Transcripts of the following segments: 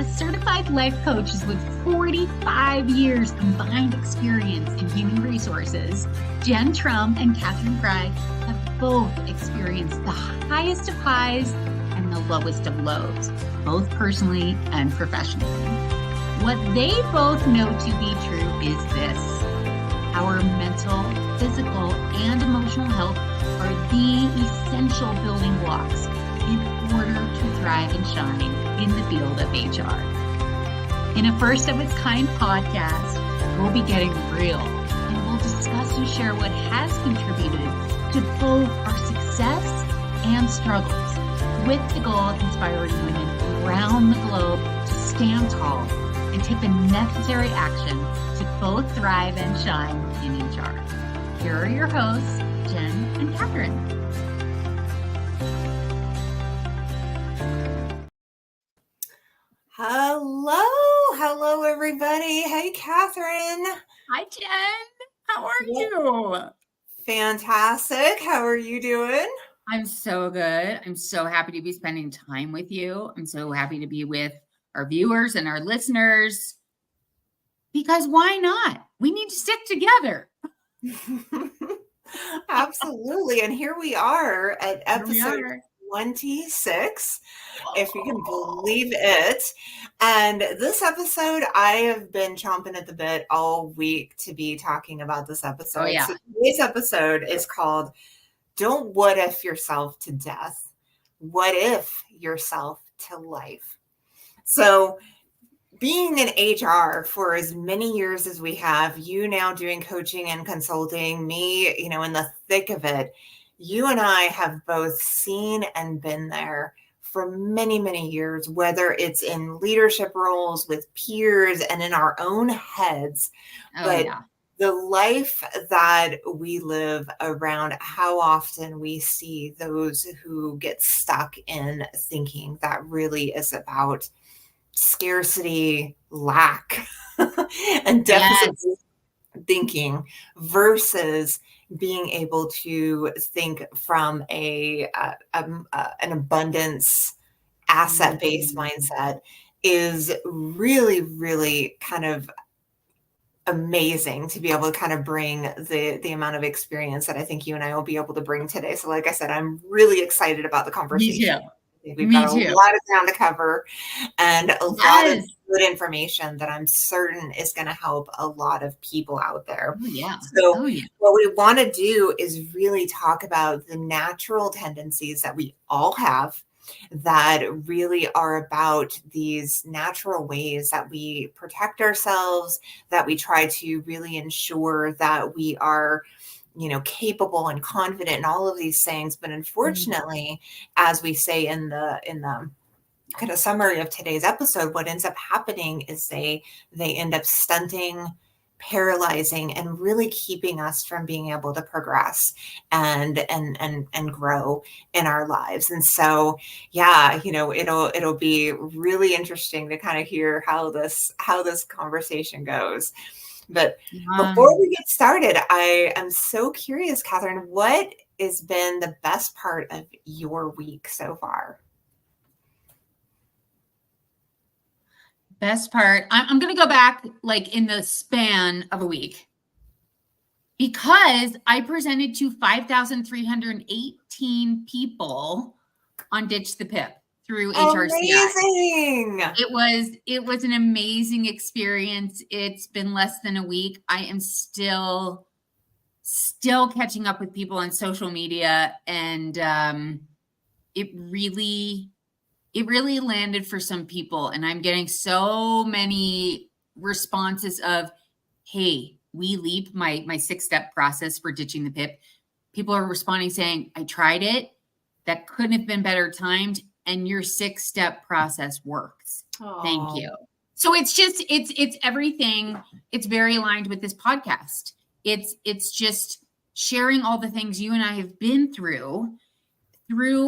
As certified life coaches with 45 years combined experience in human resources, Jen Trum and Catherine Fry have both experienced the highest of highs and the lowest of lows, both personally and professionally. What they both know to be true is this: our mental, physical, and emotional health are the essential building blocks in order to thrive and shine in the field of HR. In a first of its kind podcast, we'll be getting real and we'll discuss and share what has contributed to both our success and struggles, with the goal of inspiring women around the globe to stand tall and take the necessary action to both thrive and shine in HR. Here are your hosts, Jen and Catherine. Hello everybody. Hey Catherine. Hi Jen, how are you? Fantastic. How are you doing? I'm so good. I'm so happy to be spending time with you. I'm so happy to be with our viewers and our listeners, because why not? We need to stick together. Absolutely. And here we are at episode 26, if you can believe it. And this episode, I have been chomping at the bit all week to be talking about this episode. Oh, yeah. So today's episode is called Don't What If Yourself to Death. What if yourself to life? So being in HR for as many years as we have, you now doing coaching and consulting, me, in the thick of it, you and I have both seen and been there for many, many years, whether it's in leadership roles with peers and in our own heads. The life that we live around, how often we see those who get stuck in thinking that really is about scarcity, lack, and deficit thinking versus being able to think from an abundance, asset-based mindset is really, really kind of amazing to be able to kind of bring the amount of experience that I think you and I will be able to bring today. So like I said, I'm really excited about the conversation. We've got a lot of ground to cover and a lot of good information that I'm certain is going to help a lot of people out there. What we want to do is really talk about the natural tendencies that we all have that really are about these natural ways that we protect ourselves, that we try to really ensure that we are capable and confident and all of these things. But unfortunately, as we say in the kind of summary of today's episode, what ends up happening is they end up stunting, paralyzing, and really keeping us from being able to progress and grow in our lives. And so, it'll be really interesting to kind of hear how this conversation goes. But before we get started, I am so curious, Catherine, what has been the best part of your week so far? Best part, I'm going to go back like in the span of a week, because I presented to 5,318 people on Ditch the Pip through HRCI. Amazing. It was an amazing experience. It's been less than a week. I am still catching up with people on social media, and it really landed for some people. And I'm getting so many responses of, hey, we leap my 6-step process for ditching the pip. People are responding saying, I tried it. That couldn't have been better timed. And your 6-step process works. Aww. Thank you. So it's everything. It's very aligned with this podcast. It's just sharing all the things you and I have been through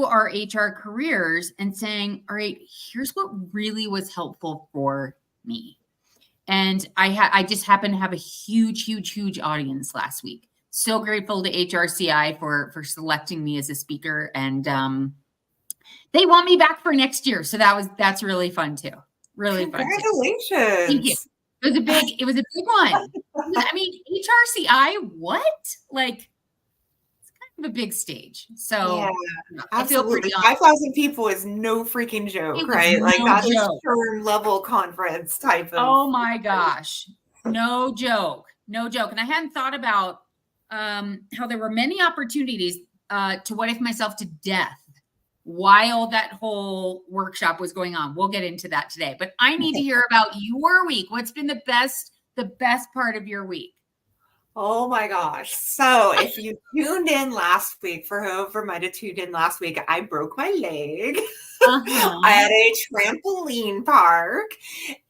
our HR careers and saying, all right, here's what really was helpful for me. And I just happened to have a huge audience last week. So grateful to HRCI for selecting me as a speaker. And they want me back for next year. So that's really fun too. Really fun too. Thank you. Congratulations. It was a big one. I mean, HRCI, what? Like, it's kind of a big stage. Yeah, So I feel absolutely. pretty on. 5,000 people is no freaking joke, It was right? Like no that is joke. term level conference type of. Oh my gosh. No joke. No joke. And I hadn't thought about how there were many opportunities to what if myself to death while that whole workshop was going on. We'll get into that today. But I need to hear about your week. What's been the best part of your week? Oh my gosh. So if you tuned in last week, for whoever might have tuned in last week, I broke my leg. I Uh-huh. had a trampoline park.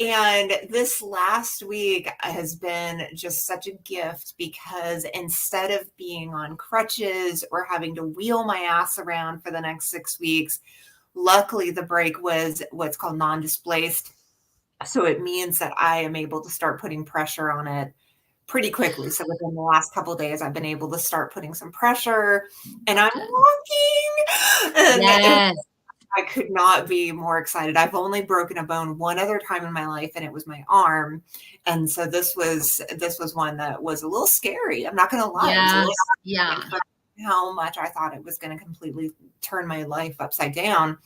And this last week has been just such a gift because instead of being on crutches or having to wheel my ass around for the next 6 weeks, luckily the break was what's called non-displaced. So it means that I am able to start putting pressure on it pretty quickly. So within the last couple of days, I've been able to start putting some pressure and I'm walking. And Yes. I could not be more excited. I've only broken a bone one other time in my life, and it was my arm. And so this was one that was a little scary. I'm not going to lie. It was a Yes. little Yeah. how much I thought it was going to completely turn my life upside down.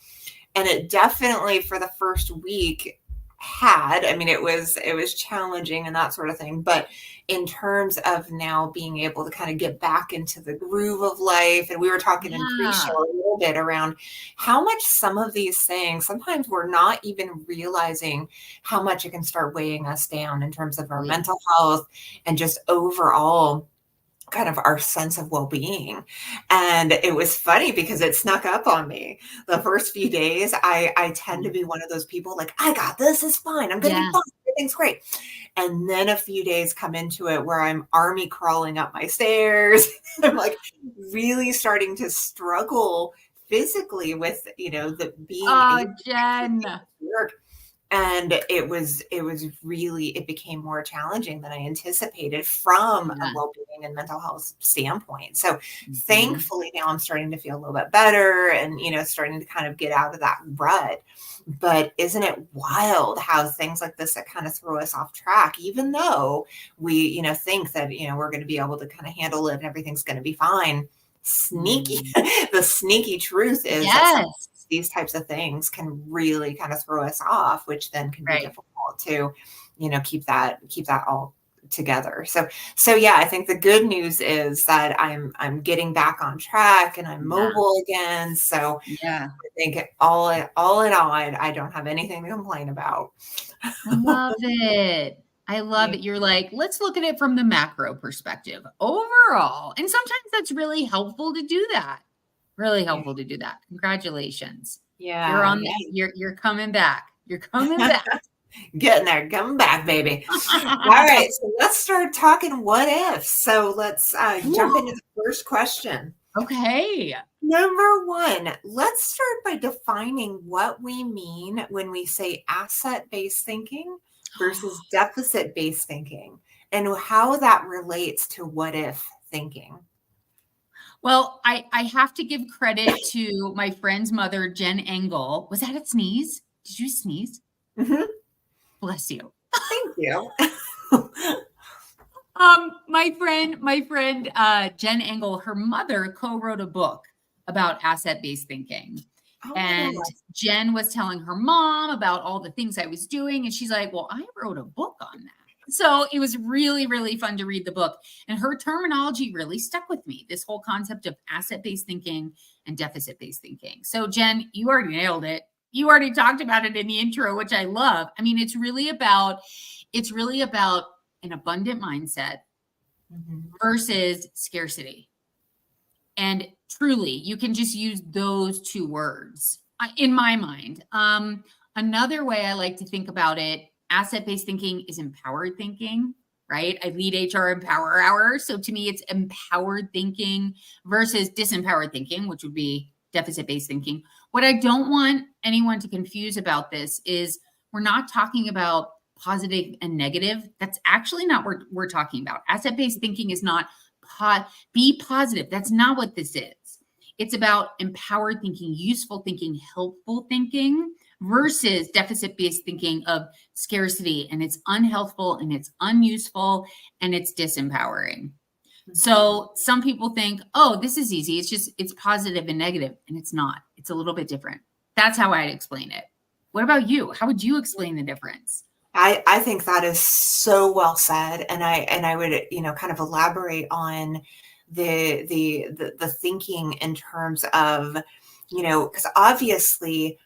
And it definitely for the first week I mean, it was challenging and that sort of thing. But in terms of now being able to kind of get back into the groove of life, and we were talking in pre-show Yeah. a little bit around how much some of these things, sometimes we're not even realizing how much it can start weighing us down in terms of our Oh, yeah. mental health and just overall kind of our sense of well-being. And it was funny because it snuck up on me the first few days. I tend to be one of those people like, I got this, it's fine, I'm gonna be Yeah. fine, everything's great. And then a few days come into it where I'm army crawling up my stairs. I'm like really starting to struggle physically with the being Oh, able Jen. to work. And it became more challenging than I anticipated from a Yeah. well-being and mental health standpoint. So Mhm. thankfully now I'm starting to feel a little bit better and, starting to kind of get out of that rut. But isn't it wild how things like this that kind of throw us off track, even though we, think that, we're going to be able to kind of handle it and everything's going to be fine. Sneaky. The sneaky truth is that Yes. these types of things can really kind of throw us off, which then can be Right. difficult to, keep that all together. So yeah, I think the good news is that I'm getting back on track and I'm Yeah. mobile again. So Yeah. I think all in all, I don't have anything to complain about. I love it. I love it. You're like, let's look at it from the macro perspective overall. And sometimes that's really helpful to do that. Really helpful to do that. Congratulations. You're Yeah. on you're coming back. You're coming back. Getting there, coming back, baby. All right, so let's start talking what ifs. So let's jump into the first question. Okay. Number one, let's start by defining what we mean when we say asset-based thinking versus deficit-based thinking and how that relates to what if thinking. Well, I have to give credit to my friend's mother, Jen Engel. Was that a sneeze? Did you sneeze? Mhm. Bless you. Thank you. My friend, Jen Engel, her mother co-wrote a book about asset-based thinking. Oh my And gosh. Jen was telling her mom about all the things I was doing. And she's like, well, I wrote a book on that. So it was really, really fun to read the book. And her terminology really stuck with me, this whole concept of asset-based thinking and deficit-based thinking. So Jen, you already nailed it. You already talked about it in the intro, which I love. I mean, it's really about an abundant mindset versus scarcity. And truly, you can just use those two words in my mind. Another way I like to think about it, asset-based thinking is empowered thinking, right? I lead HR Empower Hour. So to me, it's empowered thinking versus disempowered thinking, which would be deficit-based thinking. What I don't want anyone to confuse about this is we're not talking about positive and negative. That's actually not what we're talking about. Asset-based thinking is not be positive. That's not what this is. It's about empowered thinking, useful thinking, helpful thinking versus deficit-based thinking of scarcity, and it's unhealthful and it's unuseful and it's disempowering. So some people think, oh, this is easy. It's positive and negative, and it's not. It's a little bit different. That's how I'd explain it. What about you? How would you explain the difference? I think that is so well said. And I would, kind of elaborate on the thinking in terms of, because obviously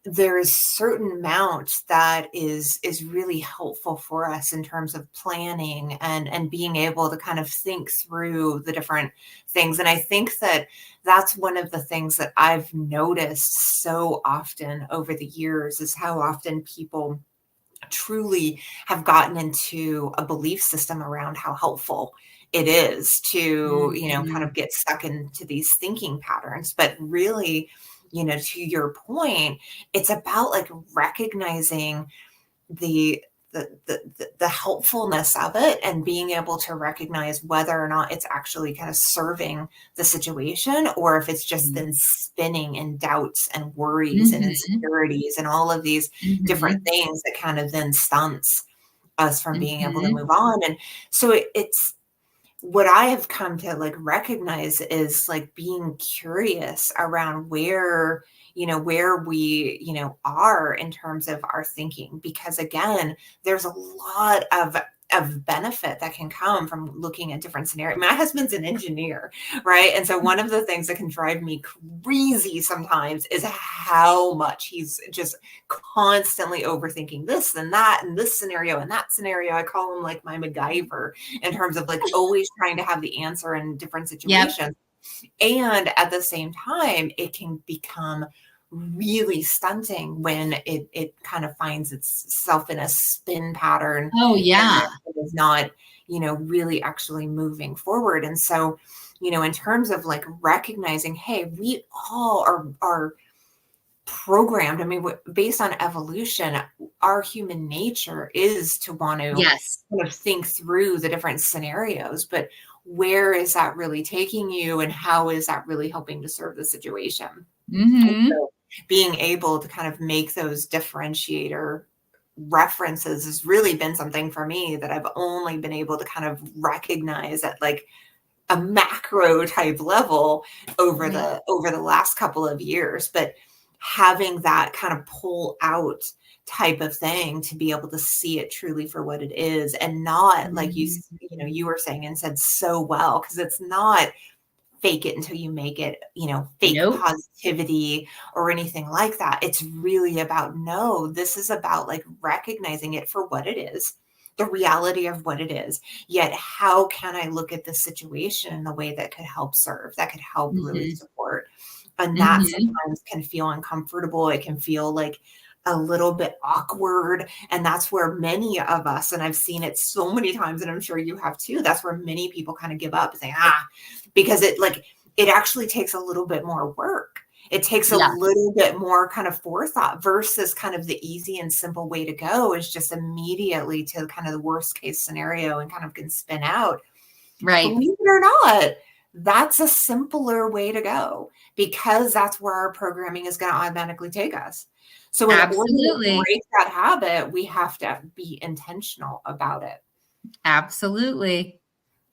there's certain amount that is really helpful for us in terms of planning and being able to kind of think through the different things. And I think that that's one of the things that I've noticed so often over the years is how often people truly have gotten into a belief system around how helpful it is to, kind of get stuck into these thinking patterns. But really, to your point, it's about like recognizing the helpfulness of it and being able to recognize whether or not it's actually kind of serving the situation, or if it's just been spinning in doubts and worries and insecurities and all of these different things that kind of then stunts us from being able to move on. And so it's what I have come to like recognize is like being curious around where we, are in terms of our thinking, because again, there's a lot of benefit that can come from looking at different scenarios. My husband's an engineer, right? And so one of the things that can drive me crazy sometimes is how much he's just constantly overthinking this and that and this scenario and that scenario. I call him like my MacGyver in terms of like always trying to have the answer in different situations. Yep. And at the same time, it can become really stunting when it kind of finds itself in a spin pattern. Oh yeah. It is not, really actually moving forward. And so, in terms of like recognizing, hey, we all are programmed. I mean, based on evolution, our human nature is to want to kind of think through the different scenarios, but where is that really taking you and how is that really helping to serve the situation? So being able to kind of make those differentiator references has really been something for me that I've only been able to kind of recognize at like a macro type level over the last couple of years. But having that kind of pull out type of thing to be able to see it truly for what it is, and not like you were saying and said so well, because it's not fake it until you make it, fake positivity or anything like that. It's really about, no, this is about like recognizing it for what it is, the reality of what it is, yet how can I look at the situation in a way that could help serve, that could help really support. And that sometimes can feel uncomfortable. It can feel like a little bit awkward. And that's where many of us, and I've seen it so many times, and I'm sure you have too, that's where many people kind of give up and say, because it actually takes a little bit more work. It takes a little bit more kind of forethought versus kind of the easy and simple way to go is just immediately to kind of the worst case scenario and kind of can spin out. Right. Believe it or not, that's a simpler way to go, because that's where our programming is going to automatically take us. So in order to break that habit, we have to be intentional about it. Absolutely.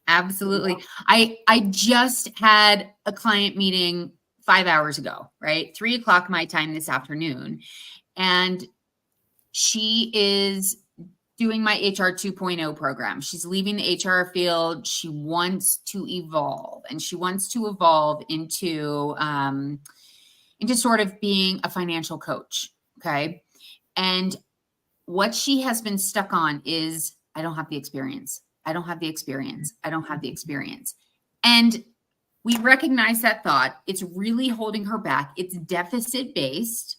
Absolutely. I just had a client meeting 5 hours ago, right? 3:00 my time this afternoon. And she is doing my HR 2.0 program. She's leaving the HR field. She wants to evolve, and she wants to evolve into sort of being a financial coach. Okay. And what she has been stuck on is, I don't have the experience. I don't have the experience. I don't have the experience. And we recognize that thought. It's really holding her back. It's deficit based.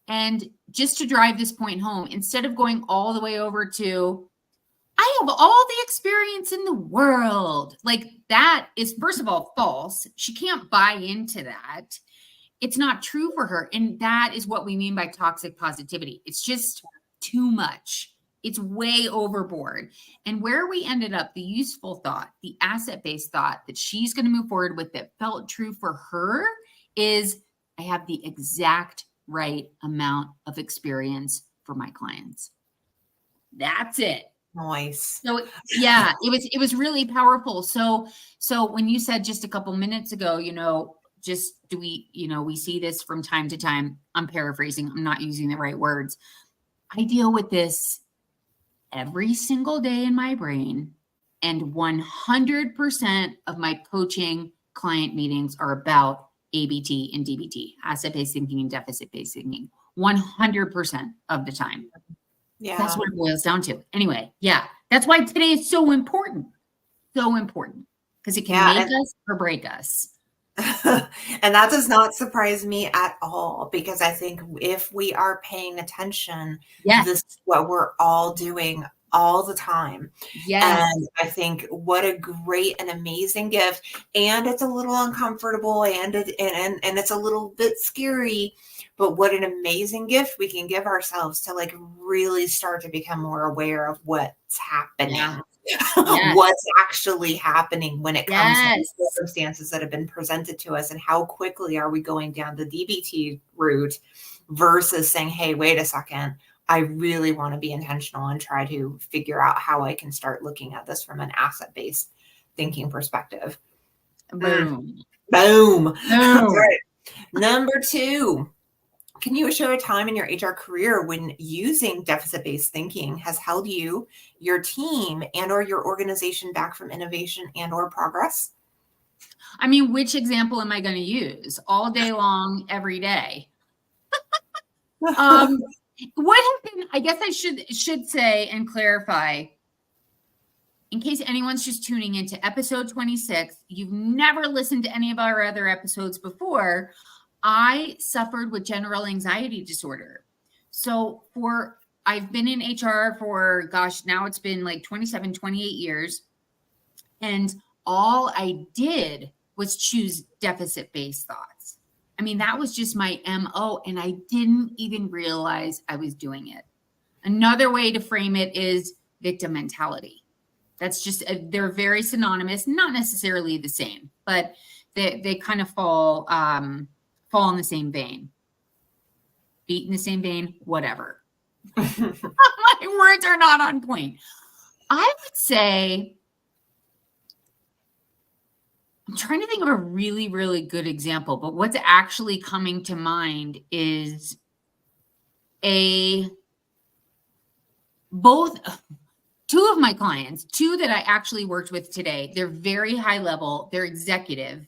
And just to drive this point home, instead of going all the way over to, I have all the experience in the world, like that is, first of all, false. She can't buy into that. It's not true for her. And that is what we mean by toxic positivity. It's just too much. It's way overboard. And where we ended up, the useful thought, the asset-based thought that she's going to move forward with that felt true for her is I have the exact right amount of experience for my clients. That's it. Nice. So yeah, it was really powerful. So when you said just a couple minutes ago, just do we, we see this from time to time. I'm paraphrasing. I'm not using the right words. I deal with this every single day in my brain, and 100% of my coaching client meetings are about ABT and DBT, asset-based thinking and deficit-based thinking, 100% of the time. Yeah. That's what it boils down to. Anyway, yeah, that's why today is so important. So important, because it can make us or break us. And that does not surprise me at all, because I think if we are paying attention, Yes. this is what we're all doing all the time. Yes. And I think what a great and amazing gift. And it's a little uncomfortable and it's a little bit scary, but what an amazing gift we can give ourselves to like really start to become more aware of what's happening. Yeah. What's actually happening when it comes to the Yes. circumstances that have been presented to us, and how quickly are we going down the DBT route versus saying, hey, wait a second, I really want to be intentional and try to figure out how I can start looking at this from an asset-based thinking perspective. Boom. Boom. Boom. Right. Number 2. Can you share a time in your HR career when using deficit-based thinking has held you, your team, and or your organization back from innovation and or progress? I mean, which example am I going to use? All day long, every day. What happened? I guess I should say and clarify, in case anyone's just tuning into episode 26, you've never listened to any of our other episodes before. I suffered with general anxiety disorder. So I've been in HR for, now it's been like 27, 28 years. And all I did was choose deficit-based thoughts. I mean, that was just my MO, and I didn't even realize I was doing it. Another way to frame it is victim mentality. That's just, they're very synonymous, not necessarily the same, but they kind of fall in the same vein, beat in the same vein, whatever. My words are not on point. I would say, I'm trying to think of a really, really good example, but what's actually coming to mind is two of my clients, two that I actually worked with today, they're very high level, they're executive,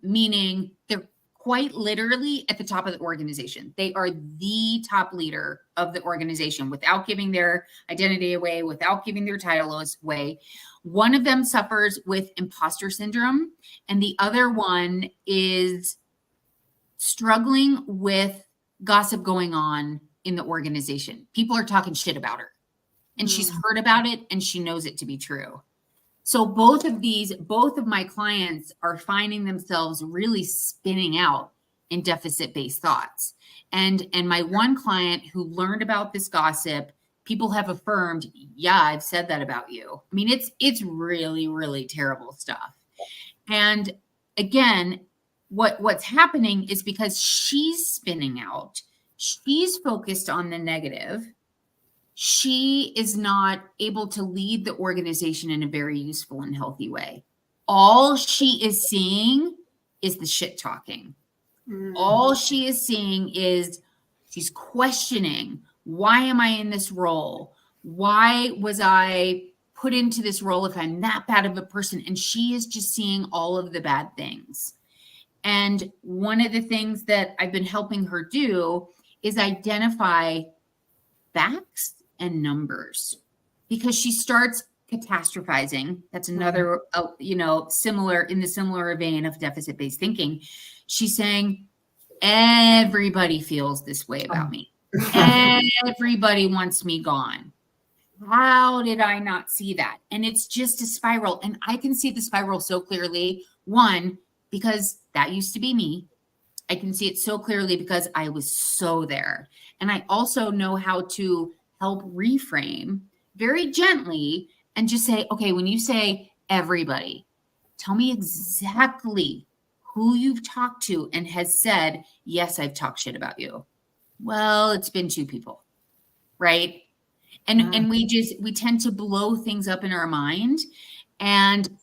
meaning they're quite literally at the top of the organization. They are the top leader of the organization without giving their identity away, without giving their title away. One of them suffers with imposter syndrome, and the other one is struggling with gossip going on in the organization. People are talking shit about her, and she's heard about it, and she knows it to be true. So both of my clients are finding themselves really spinning out in deficit-based thoughts. And my one client who learned about this gossip, people have affirmed, yeah, I've said that about you. I mean, it's really, really terrible stuff. And again, what's happening is because she's spinning out, she's focused on the negative, she is not able to lead the organization in a very useful and healthy way. All she is seeing is the shit talking. All she is seeing is she's questioning, why am I in this role? Why was I put into this role if I'm that bad of a person? And she is just seeing all of the bad things. And one of the things that I've been helping her do is identify facts and numbers, because she starts catastrophizing. That's another, similar in the similar vein of deficit-based thinking. She's saying, everybody feels this way about me. Everybody wants me gone. How did I not see that? And it's just a spiral. And I can see the spiral so clearly. One, because that used to be me. I can see it so clearly because I was so there. And I also know how to help reframe very gently and just say, okay, when you say everybody, tell me exactly who you've talked to and has said, yes, I've talked shit about you. Well, it's been 2 people, right? And we tend to blow things up in our mind. And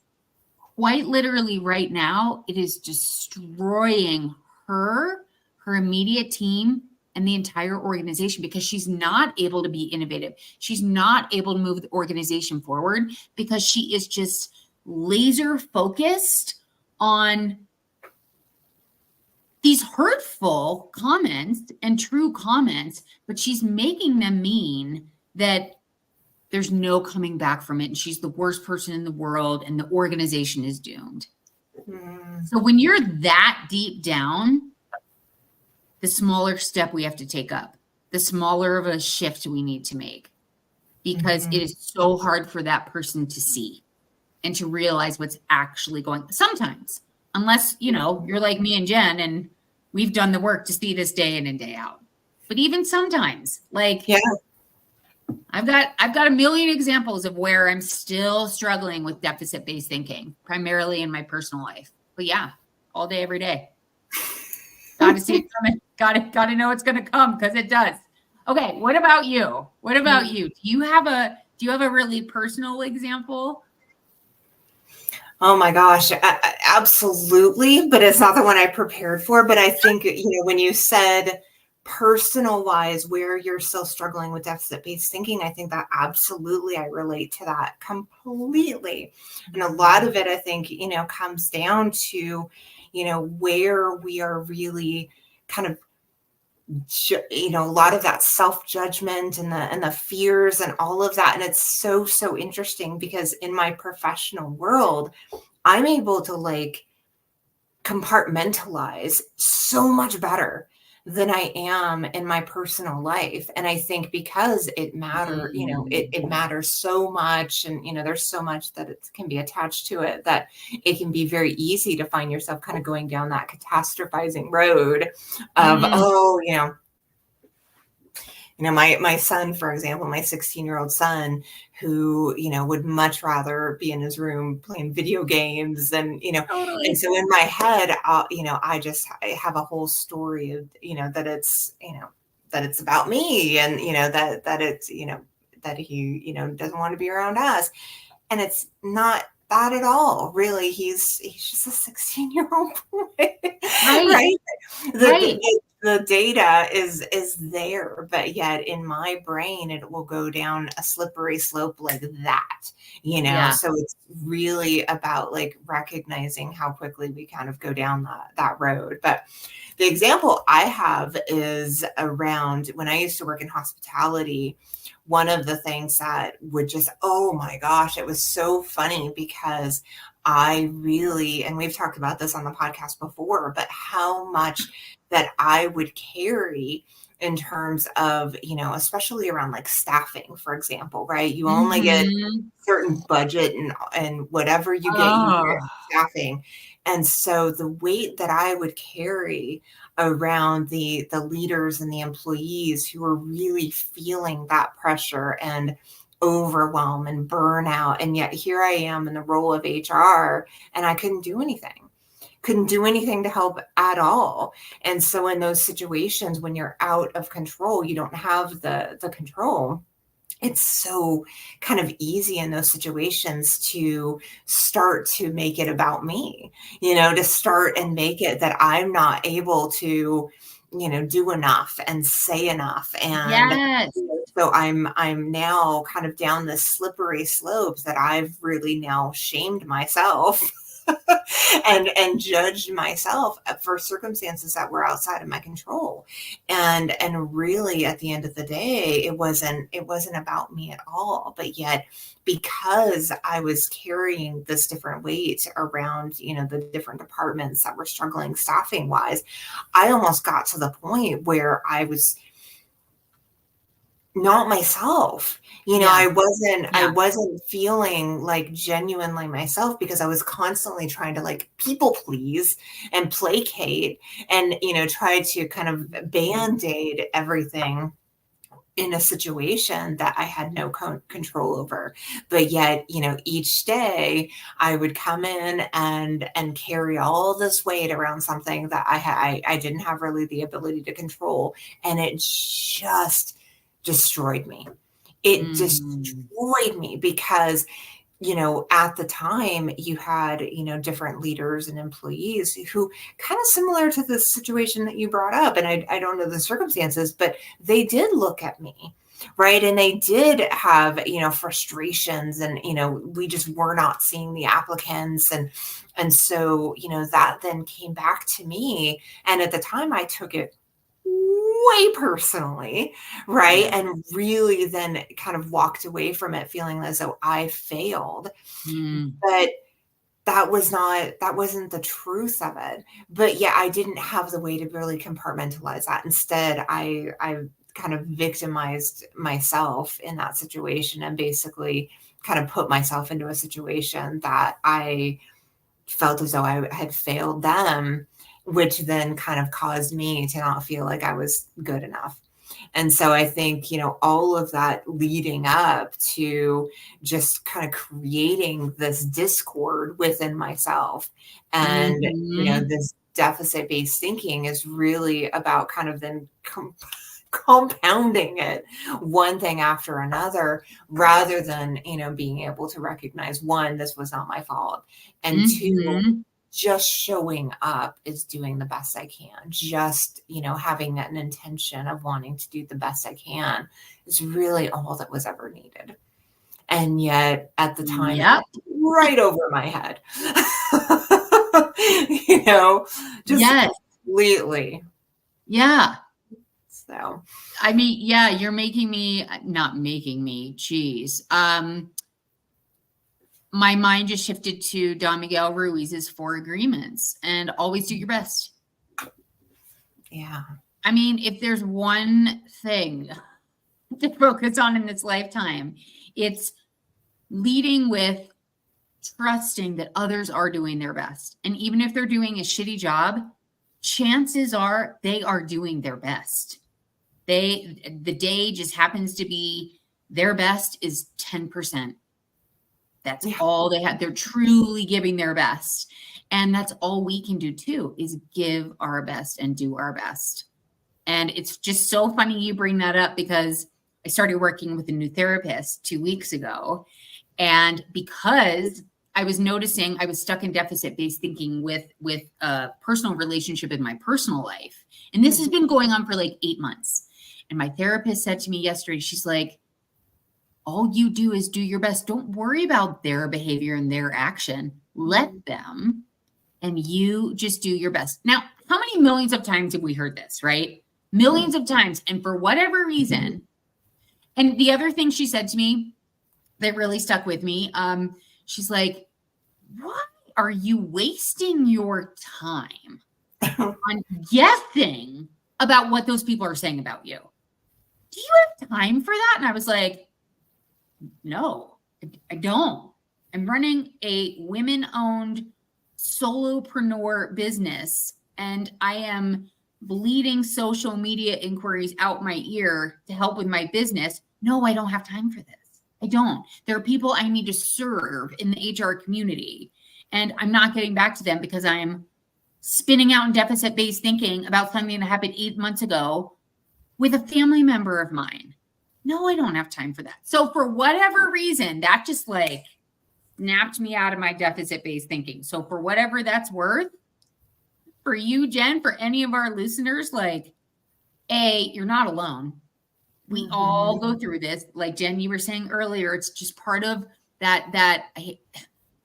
quite literally right now, it is destroying her immediate team, and the entire organization, because she's not able to be innovative. She's not able to move the organization forward because she is just laser focused on these hurtful comments and true comments, but she's making them mean that there's no coming back from it. And she's the worst person in the world and the organization is doomed. So when you're that deep down, the smaller step we have to take up, the smaller of a shift we need to make, because it is so hard for that person to see and to realize what's actually going on. Sometimes, unless, you're like me and Jen and we've done the work to see this day in and day out. But even sometimes, I've got a million examples of where I'm still struggling with deficit-based thinking, primarily in my personal life. But yeah, all day, every day. Got to see it coming. Got to know it's going to come, because it does. Okay, what about you? What about you? Do you have a really personal example? Oh my gosh, absolutely. But it's not the one I prepared for. But I think, when you said personal wise, where you're still struggling with deficit-based thinking, I think that absolutely I relate to that completely. And a lot of it, I think, comes down to, where we are really kind of, a lot of that self-judgment and the fears and all of that. And it's so interesting, because in my professional world, I'm able to compartmentalize so much better than I am in my personal life. And I think because it matters, it matters so much. And, there's so much that it can be attached to it, that it can be very easy to find yourself kind of going down that catastrophizing road of, my son, for example, my 16-year-old son, who, would much rather be in his room playing video games than, Totally. And so in my head, I have a whole story of, that it's, that it's about me, and, that it's, that he, doesn't want to be around us. And it's not that at all. Really, he's just a 16-year-old boy. Right? The data is there, but yet in my brain, it will go down a slippery slope like that, Yeah. So it's really about recognizing how quickly we kind of go down that road. But the example I have is around when I used to work in hospitality. One of the things that would just, oh my gosh, it was so funny, because I really, and we've talked about this on the podcast before, but how much that I would carry in terms of, especially around staffing, for example, right? You only get certain budget and whatever you get, you get staffing. And so the weight that I would carry around the leaders and the employees who are really feeling that pressure and overwhelm and burnout. And yet here I am in the role of HR, and I couldn't do anything to help at all. And so in those situations, when you're out of control, you don't have the control. It's so kind of easy in those situations to start to make it about me, to start and make it that I'm not able to, do enough and say enough. And so I'm now kind of down this slippery slope that I've really now shamed myself and judged myself for circumstances that were outside of my control. And really at the end of the day, it wasn't about me at all. But yet, because I was carrying this different weight around, the different departments that were struggling staffing wise, I almost got to the point where I was not myself. I wasn't feeling like genuinely myself, because I was constantly trying to people please and placate and, try to kind of band-aid everything in a situation that I had no control over. But yet, each day I would come in and carry all this weight around something that I didn't have really the ability to control. And it just destroyed me. It Mm. destroyed me because at the time you had, different leaders and employees who kind of similar to the situation that you brought up. And I don't know the circumstances, but they did look at me. Right. And they did have, frustrations and, we just were not seeing the applicants. And so, that then came back to me. And at the time I took it way personally, right? Yeah. And really then kind of walked away from it feeling as though I failed. Mm. But that wasn't the truth of it. But yeah, I didn't have the way to really compartmentalize that. Instead, I kind of victimized myself in that situation and basically kind of put myself into a situation that I felt as though I had failed them, which then kind of caused me to not feel like I was good enough. And so I think, all of that leading up to just kind of creating this discord within myself. And, Mhm. this deficit based thinking is really about kind of then compounding it one thing after another rather than, being able to recognize one, this was not my fault. And two, Mhm. just showing up is doing the best I can. Just, having an intention of wanting to do the best I can is really all that was ever needed. And yet at the time it Yep. went right over my head. you know, just Yes. completely. Yeah. So I mean, yeah, you're making me not making me, geez. My mind just shifted to Don Miguel Ruiz's 4 agreements and always do your best. yeah. I mean, if there's one thing to focus on in this lifetime, it's leading with trusting that others are doing their best. And even if they're doing a shitty job, chances are they are doing their best. The day just happens to be their best is 10%. That's Yeah. all they have. They're truly giving their best. And that's all we can do too, is give our best and do our best. And it's just so funny you bring that up because I started working with a new therapist 2 weeks ago. And because I was noticing I was stuck in deficit-based thinking with a personal relationship in my personal life. And this has been going on for like 8 months. And my therapist said to me yesterday, she's like, all you do is do your best. Don't worry about their behavior and their action. Let them, and you just do your best. Now, how many millions of times have we heard this, right? Millions of times. And for whatever reason, and the other thing she said to me that really stuck with me, she's like, why are you wasting your time on guessing about what those people are saying about you? Do you have time for that? And I was like, no, I don't. I'm running a women-owned solopreneur business, and I am bleeding social media inquiries out my ear to help with my business. No, I don't have time for this. I don't. There are people I need to serve in the HR community, and I'm not getting back to them because I'm spinning out in deficit-based thinking about something that happened 8 months ago with a family member of mine. No, I don't have time for that. So for whatever reason, that just like snapped me out of my deficit-based thinking. So for whatever that's worth, for you, Jen, for any of our listeners, like, A, you're not alone. We all go through this. Like Jen, you were saying earlier, it's just part of that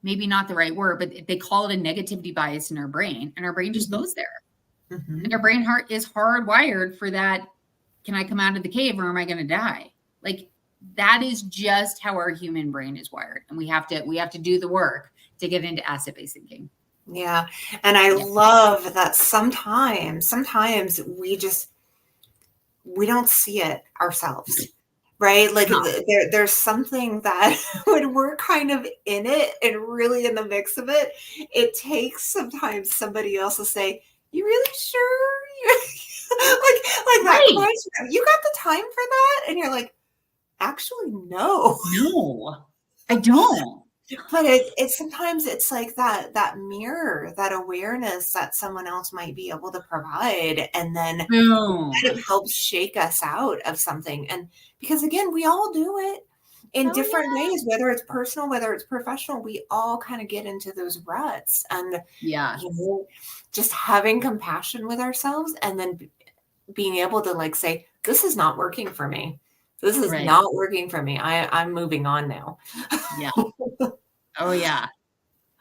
maybe not the right word, but they call it a negativity bias in our brain, and our brain just goes there. And our brain heart is hardwired for that. Can I come out of the cave or am I going to die? Like that is just how our human brain is wired. And we have to do the work to get into asset-based thinking. Yeah. And I love that sometimes we don't see it ourselves. Right? Like No. there's something that when we're kind of in it and really in the mix of it, it takes sometimes somebody else to say, you really sure? that Right. question, you got the time for that? And you're like, actually, no. No, I don't. But it's sometimes it's like that mirror, that awareness that someone else might be able to provide, and then Boom. kind of helps shake us out of something. And because again, we all do it in Oh, different ways, whether it's personal, whether it's professional, we all kind of get into those ruts. And yeah. you know, just having compassion with ourselves, and then being able to like say, this is not working for me. This is Right. not working for me. I'm moving on now. Yeah. Oh, yeah.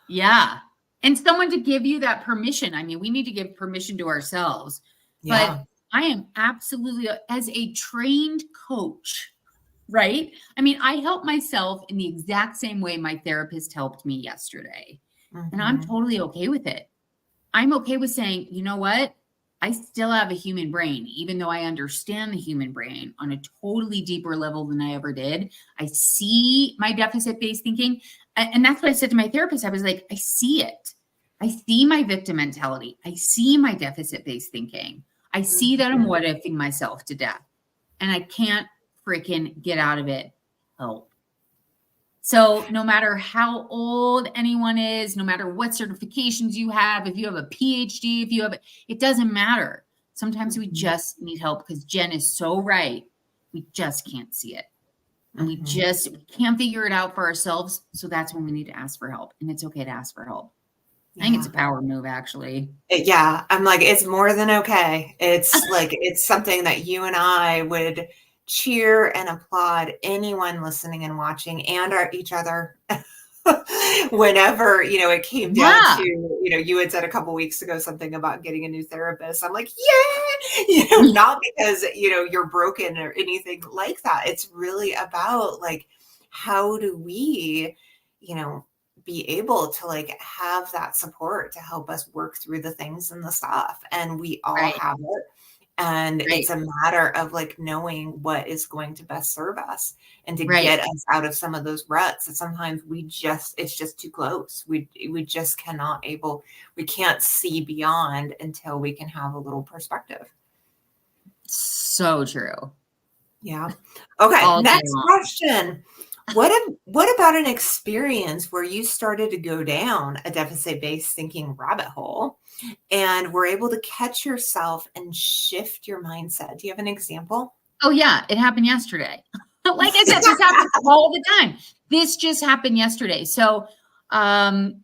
Yeah. And someone to give you that permission. I mean, we need to give permission to ourselves. Yeah. But I am absolutely, as a trained coach, right? I mean, I help myself in the exact same way my therapist helped me yesterday. And I'm Mhm. totally okay with it. I'm okay with saying, you know what? I still have a human brain, even though I understand the human brain on a totally deeper level than I ever did. I see my deficit based thinking. And that's what I said to my therapist. I was like, I see it. I see my victim mentality. I see my deficit based thinking. I see that I'm Mhm. what ifing myself to death. And I can't freaking get out of it. Help. So no matter how old anyone is, no matter what certifications you have, if you have a PhD, if you have, it doesn't matter. Sometimes we Mhm. just need help because Jen is so right. We just can't see it. And we Mhm. can't figure it out for ourselves. So that's when we need to ask for help. And it's okay to ask for help. I think it's Yeah. a power move, actually. Yeah, I'm like, it's more than okay. It's like, it's something that you and I would cheer and applaud anyone listening and watching, and each other. Whenever, it came down to, Yeah. you had said a couple weeks ago something about getting a new therapist. I'm like, yeah, not because, you're broken or anything like that. It's really about like, how do we, you know, be able to like have that support to help us work through the things and the stuff. And we all Right. have it. And Right. it's a matter of like knowing what is going to best serve us and to Right. get us out of some of those ruts. And sometimes it's just too close. We just we can't see beyond until we can have a little perspective. So true. Yeah. Okay. All day Next long. question. What about an experience where you started to go down a deficit-based thinking rabbit hole and were able to catch yourself and shift your mindset? Do you have an example? Oh, yeah. It happened yesterday. Like I said, this happens all the time. This just happened yesterday. So, I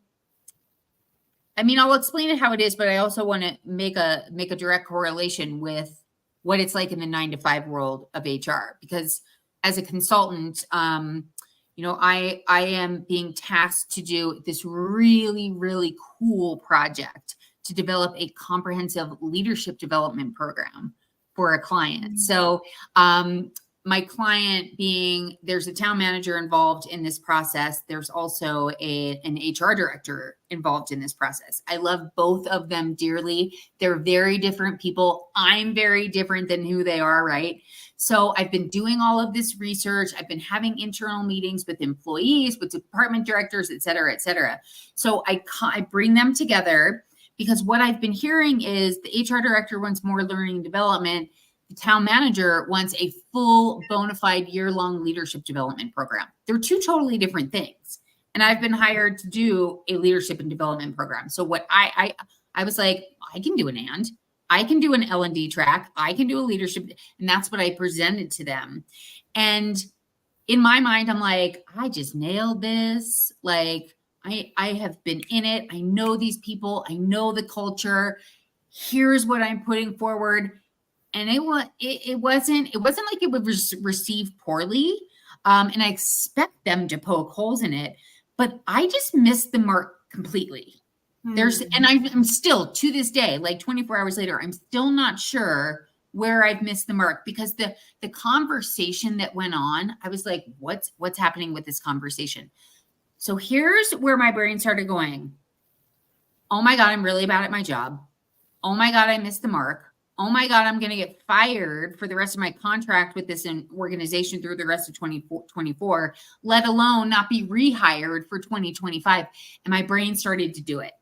mean, I'll explain it how it is, but I also want to make a direct correlation with what it's like in the 9 to 5 world of HR. Because as a consultant, I am being tasked to do this really, really cool project to develop a comprehensive leadership development program for a client. So my client being, there's a town manager involved in this process. There's also an HR director involved in this process. I love both of them dearly. They're very different people. I'm very different than who they are, right? So I've been doing all of this research. I've been having internal meetings with employees, with department directors, et cetera, et cetera. So I bring them together because what I've been hearing is the HR director wants more learning and development. The town manager wants a full bona fide year-long leadership development program. They're two totally different things. And I've been hired to do a leadership and development program. So what I was like, I can do I can do an L&D track. I can do a leadership. And that's what I presented to them. And in my mind, I'm like, I just nailed this. Like I have been in it. I know these people. I know the culture. Here's what I'm putting forward. And it wasn't like it would receive poorly. And I expect them to poke holes in it, but I just missed the mark completely. And I'm still to this day, like 24 hours later, I'm still not sure where I've missed the mark because the conversation that went on, I was like, what's happening with this conversation? So here's where my brain started going. Oh my God, I'm really bad at my job. Oh my God, I missed the mark. Oh my God, I'm going to get fired for the rest of my contract with this organization through the rest of 2024, let alone not be rehired for 2025. And my brain started to do it.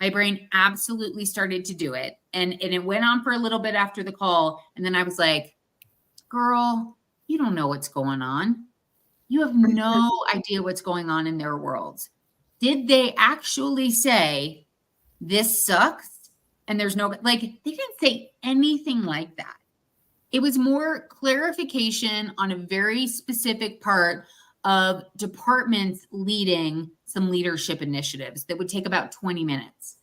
My brain absolutely started to do it. And it went on for a little bit after the call. And then I was like, girl, you don't know what's going on. You have no idea what's going on in their worlds. Did they actually say, this sucks? And there's no, like, they didn't say anything like that. It was more clarification on a very specific part of departments leading some leadership initiatives that would take about 20 minutes.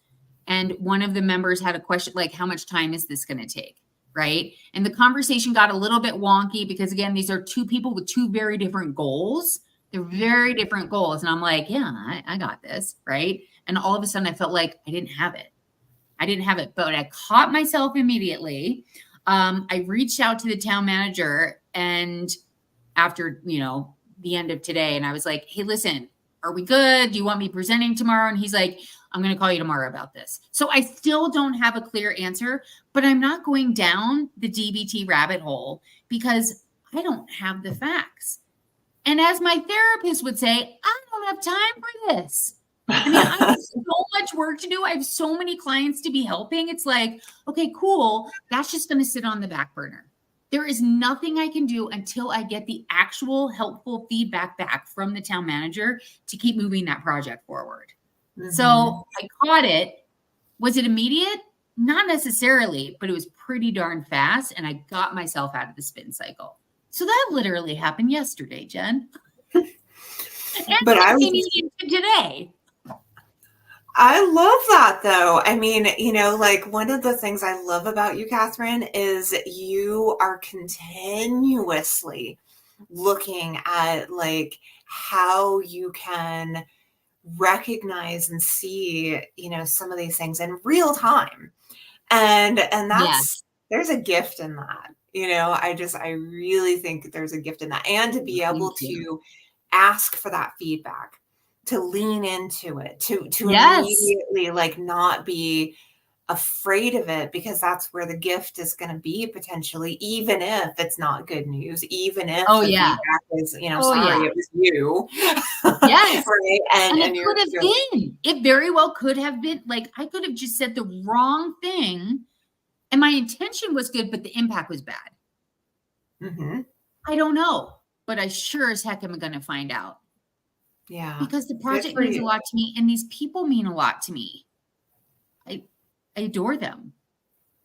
And one of the members had a question like, how much time is this going to take? Right. And the conversation got a little bit wonky because, again, these are two people with two very different goals. They're very different goals. And I'm like, yeah, I got this. Right. And all of a sudden I felt like I didn't have it. But I caught myself immediately. I reached out to the town manager and after, the end of today, and I was like, hey, listen, are we good? Do you want me presenting tomorrow? And he's like, I'm going to call you tomorrow about this. So I still don't have a clear answer, but I'm not going down the DBT rabbit hole because I don't have the facts. And as my therapist would say, I don't have time for this. I mean, I have so much work to do. I have so many clients to be helping. It's like, okay, cool. That's just going to sit on the back burner. There is nothing I can do until I get the actual helpful feedback back from the town manager to keep moving that project forward. Mm-hmm. So I caught it. Was it immediate? Not necessarily, but it was pretty darn fast. And I got myself out of the spin cycle. So that literally happened yesterday, Jen. But I was today. I love that though. I mean, like one of the things I love about you, Catherine, is you are continuously looking at like how you can recognize and see, some of these things in real time. And that's, there's a gift in that, I really think there's a gift in that. And to be able to ask for that feedback, to lean into it, to immediately like not be afraid of it, because that's where the gift is going to be potentially, even if it's not good news, even if the feedback is, it was you. Yes. Right. And it could have been, it very well could have been like, I could have just said the wrong thing and my intention was good, but the impact was bad. Mm-hmm. I don't know, but I sure as heck am going to find out. Yeah. Because the project means a lot to me and these people mean a lot to me. I adore them.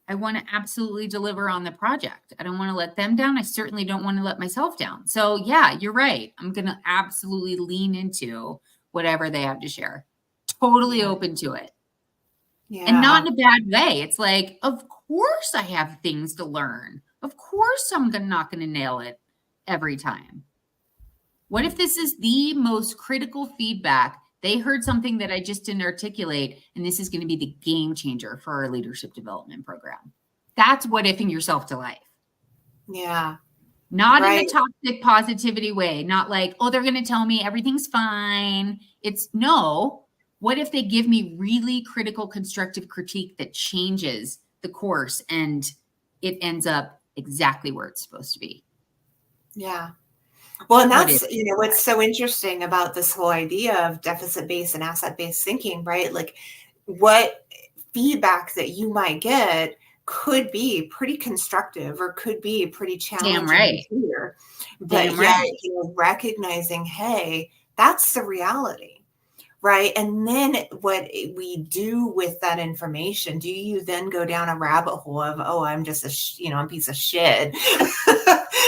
I want to absolutely deliver on the project. I don't want to let them down. I certainly don't want to let myself down. So yeah, you're right. I'm going to absolutely lean into whatever they have to share. Totally open to it. Yeah. And not in a bad way. It's like, of course I have things to learn. Of course I'm not going to nail it every time. What if this is the most critical feedback? They heard something that I just didn't articulate, and this is going to be the game changer for our leadership development program. That's what ifing yourself to life. Yeah. Not in a toxic positivity way. Not like, oh, they're going to tell me everything's fine. It's no. What if they give me really critical constructive critique that changes the course and it ends up exactly where it's supposed to be? Yeah. Well, and that's, what's so interesting about this whole idea of deficit-based and asset-based thinking, right? Like what feedback that you might get could be pretty constructive or could be pretty challenging. Damn right. Here. But recognizing, hey, that's the reality. Right. And then what we do with that information, do you then go down a rabbit hole of, oh, I'm just a piece of shit.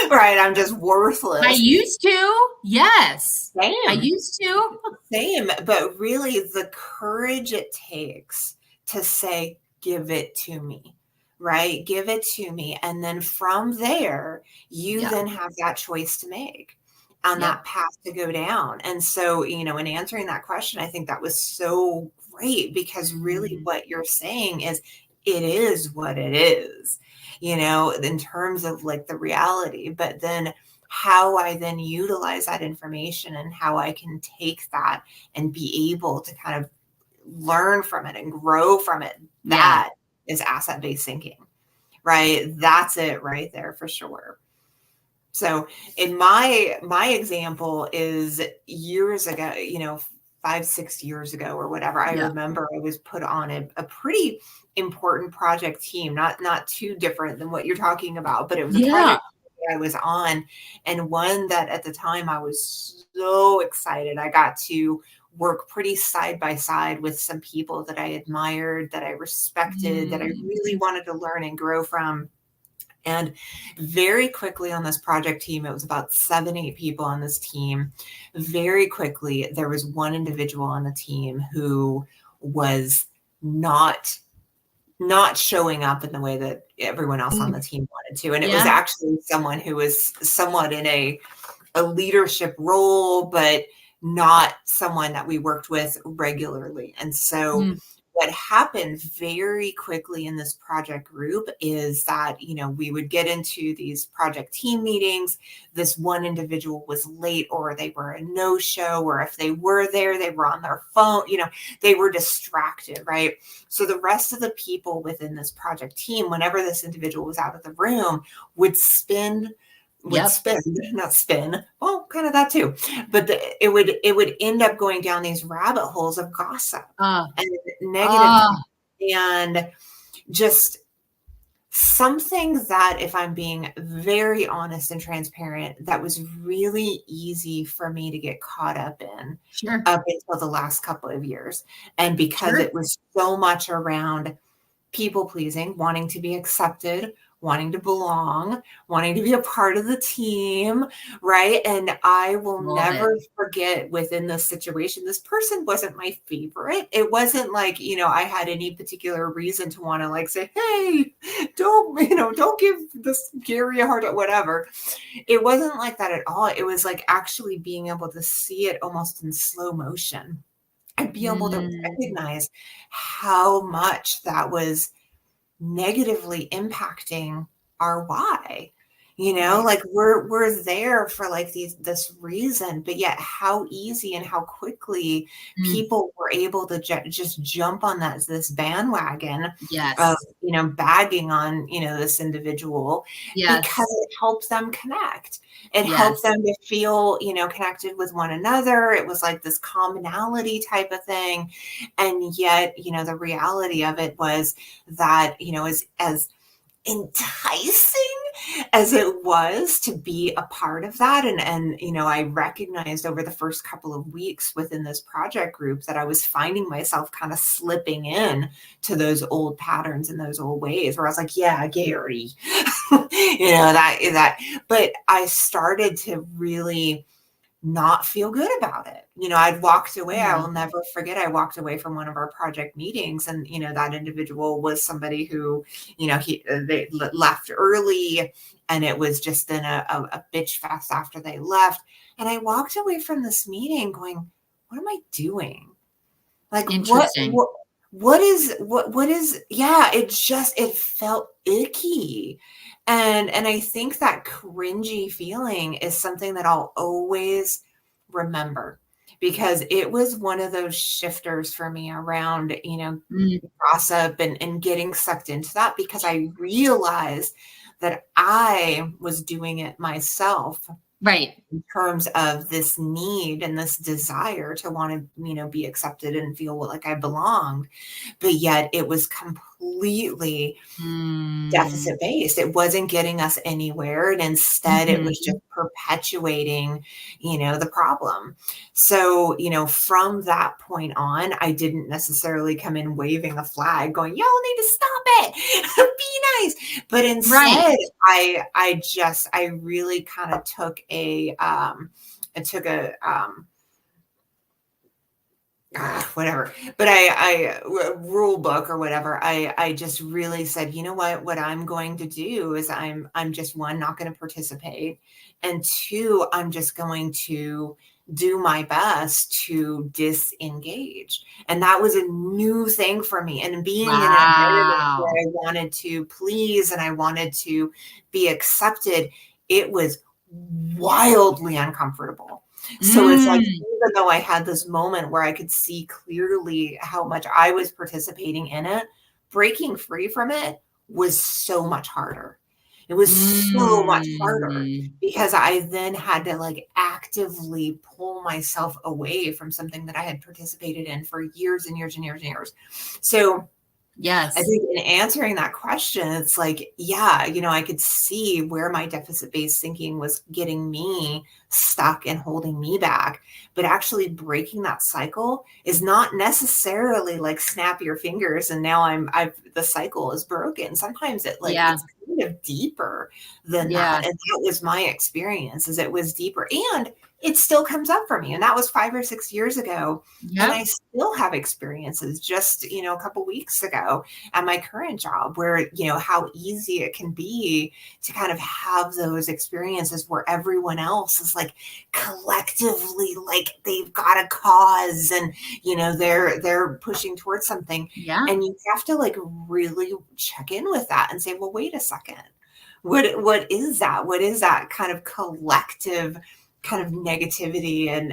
Right. I'm just worthless. I used to. Yes. Same. I used to. Same. But really the courage it takes to say, give it to me. Right. Give it to me. And then from there, you then have that choice to make on that path to go down. And so, in answering that question, I think that was so great because really what you're saying is it is what it is, in terms of like the reality, but then how I then utilize that information and how I can take that and be able to kind of learn from it and grow from it. That is asset-based thinking, right? That's it right there for sure. So in my example is years ago, 5, 6 years ago or whatever, I Yeah. remember I was put on a pretty important project team, not too different than what you're talking about, but it was a Yeah. project I was on, and one that at the time I was so excited. I got to work pretty side by side with some people that I admired, that I respected, that I really Mm. wanted to learn and grow from. And very quickly on this project team, it was about 7, 8 people on this team. Very quickly, there was one individual on the team who was not showing up in the way that everyone else on the team wanted to. And it was Yeah. actually someone who was somewhat in a leadership role, but not someone that we worked with regularly. And so Mm. what happened very quickly in this project group is that, we would get into these project team meetings. This one individual was late, or they were a no-show, or if they were there, they were on their phone, they were distracted, right? So the rest of the people within this project team, whenever this individual was out of the room, would Yep. spin, not spin. Well, kind of that too. But it would end up going down these rabbit holes of gossip Uh, and negative uh, and just something that, if I'm being very honest and transparent, that was really easy for me to get caught up in sure. up until the last couple of years. And because Sure. it was so much around people pleasing, wanting to be accepted, wanting to belong, wanting to be a part of the team, right? And I will Love it. never forget, within this situation, this person wasn't my favorite. It wasn't like, I had any particular reason to want to like say, hey, don't give this Gary a hard, whatever. It wasn't like that at all. It was like actually being able to see it almost in slow motion and be able to Mm. recognize how much that was negatively impacting our why. Right. Like we're there for like this reason, but yet how easy and how quickly Mm. people were able to just jump on this bandwagon of, Yes. bagging on, this individual, because Yes. it helps them connect. It helped Yes. them to feel, connected with one another. It was like this commonality type of thing. And yet, the reality of it was that, as enticing as it was to be a part of that, and I recognized over the first couple of weeks within this project group that I was finding myself kind of slipping in to those old patterns and those old ways where I was like, yeah, Gary, that, but I started to really not feel good about it. I'd walked away. I Yeah. will never forget. I walked away from one of our project meetings, and that individual was somebody who, they left early, and it was just then a bitch fest after they left. And I walked away from this meeting going, "What am I doing? Like Interesting. what is?" Yeah, it felt icky. And I think that cringy feeling is something that I'll always remember, because it was one of those shifters for me around, Mm. gossip and getting sucked into that, because I realized that I was doing it myself Right. in terms of this need and this desire to want to, be accepted and feel like I belonged. But yet it was completely Mm. deficit based. It wasn't getting us anywhere. And instead it was just Mhm. perpetuating, the problem. So, from that point on, I didn't necessarily come in waving a flag going, y'all need to stop it. Be nice. But Right. instead, I really kind of took I took a, whatever, but rule book or whatever. I just really said, you know what I'm going to do is I'm just, one, not going to participate, and two, I'm just going to do my best to disengage. And that was a new thing for me. And being in an environment where Wow. I wanted to please and I wanted to be accepted, it was wildly uncomfortable. So it's like, Mm. even though I had this moment where I could see clearly how much I was participating in it, breaking free from it was so much harder. It was so much harder Mm. because I then had to like actively pull myself away from something that I had participated in for years and years and years and years. So I Yes. think in answering that question, it's like, yeah, I could see where my deficit-based thinking was getting me stuck and holding me back. But actually breaking that cycle is not necessarily like snap your fingers and now the cycle is broken. Sometimes Yeah. it's kind of deeper than Yeah. that. And that was my experience, is it was deeper. And it still comes up for me. And that was 5 or 6 years ago. And I Yep. still have experiences just, a couple weeks ago at my current job where, how easy it can be to kind of have those experiences where everyone else is like collectively, like they've got a cause and, they're pushing towards something. Yeah. And you have to like really check in with that and say, well, wait a second. What is that? What is that kind of collective kind of negativity and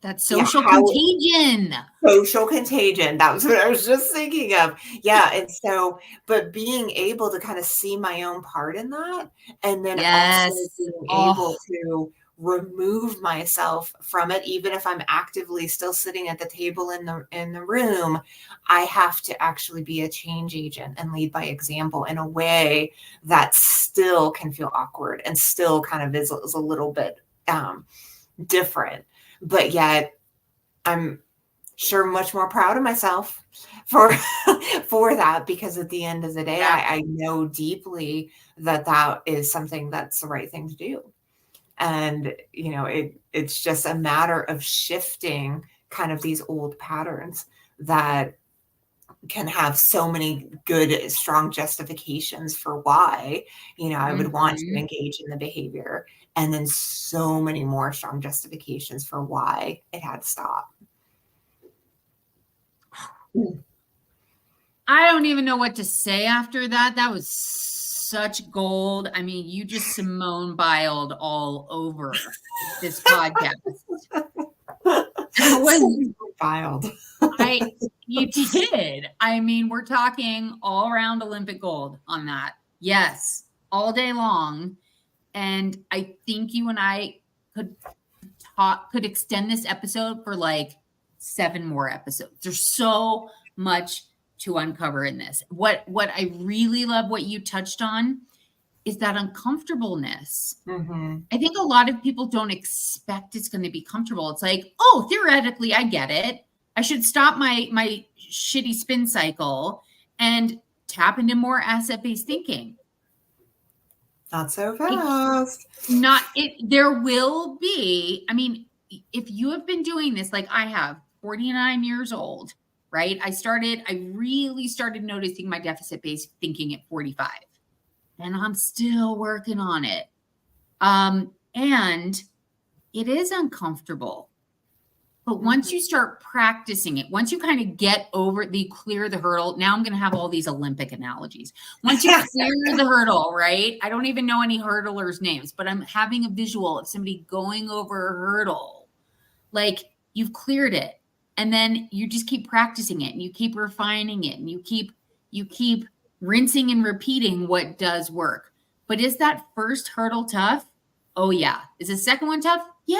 That's yeah, social how contagion. social contagion. That was what I was just thinking of. Yeah. And so, but being able to kind of see my own part in that, and then also Yes. being able Oh, to remove myself from it, even if I'm actively still sitting at the table in the room, I have to actually be a change agent and lead by example in a way that still can feel awkward and still kind of is a little bit different. But yet I'm sure much more proud of myself for for that, because at the end of the day, yeah. I know deeply that that is something that's the right thing to do. And it's just a matter of shifting kind of these old patterns that can have so many good strong justifications for why I would want to Mhm. engage in the behavior, and then so many more strong justifications for why it had to stop. I don't even know what to say after that. That was such gold. I mean, you just Simone Biled all over this podcast. That was So wild. I you did. I mean, we're talking all around Olympic gold on that. Yes, all day long. And I think you and I could could extend this episode for like 7 more episodes. There's so much to uncover in this. What I really love what you touched on is that uncomfortableness. Mhm. I think a lot of people don't expect it's going to be comfortable. It's like, oh, theoretically, I get it. I should stop my shitty spin cycle and tap into more asset-based thinking. Not so It's fast. not it. There will be. I mean, if you have been doing this like I have, 49 years old, right? I really started noticing my deficit-based thinking at 45, and I'm still working on it. And it is uncomfortable. But once Mhm. you start practicing it, once you kind of get over clear the hurdle, now I'm going to have all these Olympic analogies. Once you clear the hurdle, right? I don't even know any hurdlers' names, but I'm having a visual of somebody going over a hurdle. Like you've cleared it. And then you just keep practicing it and you keep refining it and you keep rinsing and repeating what does work. But is that first hurdle tough? Oh yeah. Is the second one tough? Yeah.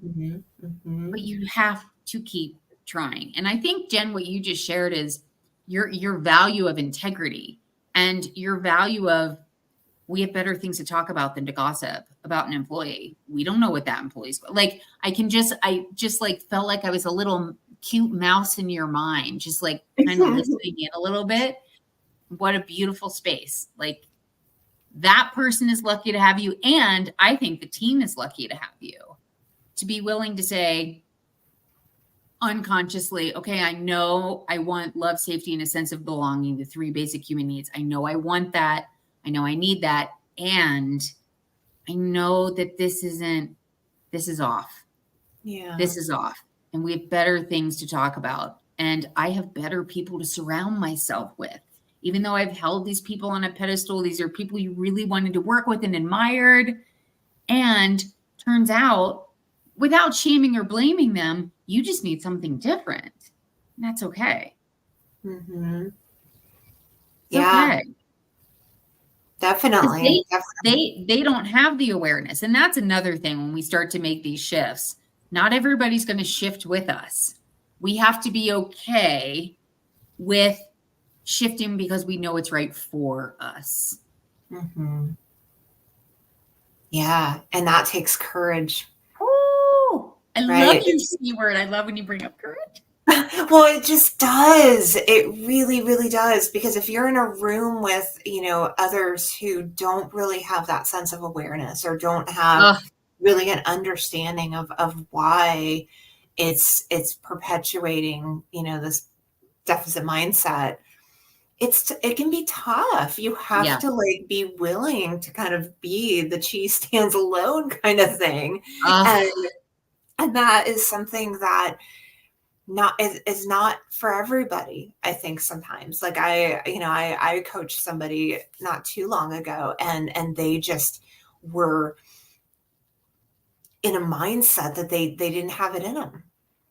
Mhm. But Mhm. you have to keep trying. And I think, Jen, what you just shared is your value of integrity and your value of we have better things to talk about than to gossip about an employee. We don't know what that employee's like. I just like felt like I was a little cute mouse in your mind, just like kind of listening in a little bit. What a beautiful space. Like that person is lucky to have you. And I think the team is lucky to have you to be willing to say, unconsciously, okay, I know I want love, safety, and a sense of belonging, the 3 basic human needs. I know I want that. I know I need that. And I know that this is off. Yeah. This is off. And we have better things to talk about. And I have better people to surround myself with. Even though I've held these people on a pedestal, these are people you really wanted to work with and admired. And turns out, without shaming or blaming them, you just need something different. And that's okay. Mhm. It's Yeah. okay. Definitely. They don't have the awareness. And that's another thing when we start to make these shifts. Not everybody's going to shift with us. We have to be okay with shifting because we know it's right for us. Mm-hmm. Yeah. And that takes courage. Oh, I right? love your C word. I love when you bring up courage. Well, it just does. It really, really does. Because if you're in a room with, others who don't really have that sense of awareness or don't have really an understanding of why it's perpetuating, this deficit mindset, it can be tough. You have to be willing to kind of be the cheese stands alone kind of thing. And that is something that is not for everybody. I think sometimes I coached somebody not too long ago and they just were in a mindset that they didn't have it in them,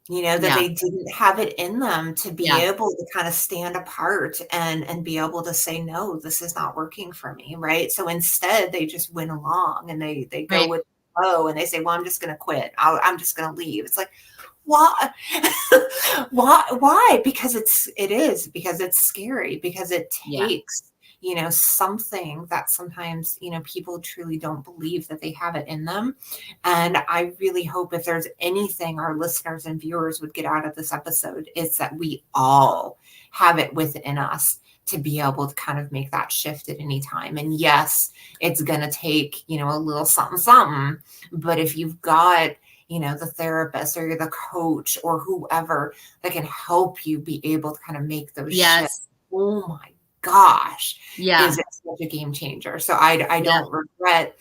that they didn't have it in them to be able to kind of stand apart and be able to say, no, this is not working for me. Right. So instead they just went along and they go with the flow and they say, well, I'm just going to quit. I'm just going to leave. It's like, why? Why? Because because it's scary, because it takes, something that sometimes, people truly don't believe that they have it in them. And I really hope if there's anything our listeners and viewers would get out of this episode, it's that we all have it within us to be able to kind of make that shift at any time. And yes, it's going to take, a little something, but if you've got the therapist or the coach or whoever that can help you be able to kind of make those shifts. Oh my gosh. Is it such a game changer? So I don't regret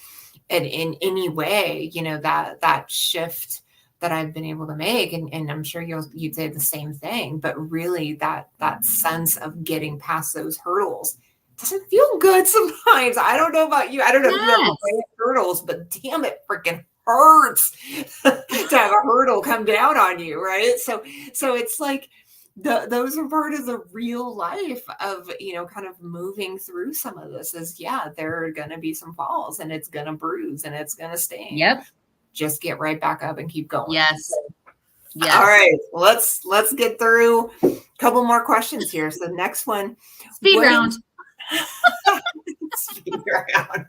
it in any way, that shift that I've been able to make. And I'm sure you'd say the same thing, but really that sense of getting past those hurdles doesn't feel good sometimes. I don't know about you. I don't know if you've ever played hurdles, but damn, it freaking hurts to have a hurdle come down on you, right? So it's like those are part of the real life of kind of moving through some of this. Is there are gonna be some falls and it's gonna bruise and it's gonna sting. Just get right back up and keep going. All right, let's get through a couple more questions here. So next one, speed round. Speed round.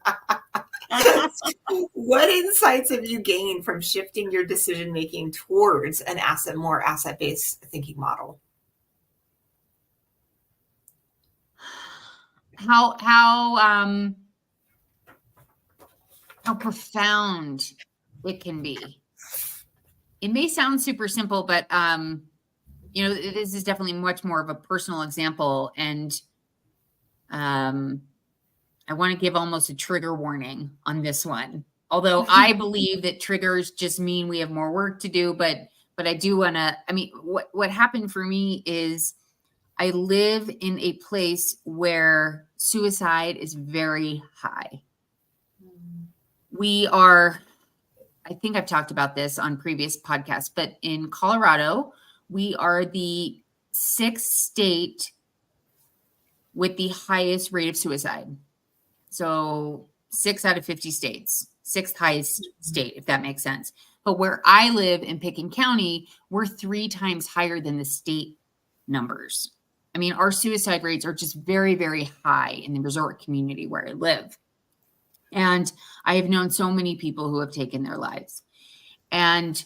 What insights have you gained from shifting your decision making towards an more asset-based thinking model? How profound it can be. It may sound super simple, but this is definitely much more of a personal example, and I want to give almost a trigger warning on this one. Although I believe that triggers just mean we have more work to do, but I do want to, what happened for me is I live in a place where suicide is very high. We are, I think I've talked about this on previous podcasts, but in Colorado, we are the 6th state with the highest rate of suicide. So 6 out of 50 states, 6th highest state, if that makes sense. But where I live in Pickens County, we're 3 times higher than the state numbers. Our suicide rates are just very, very high in the resort community where I live. And I have known so many people who have taken their lives. And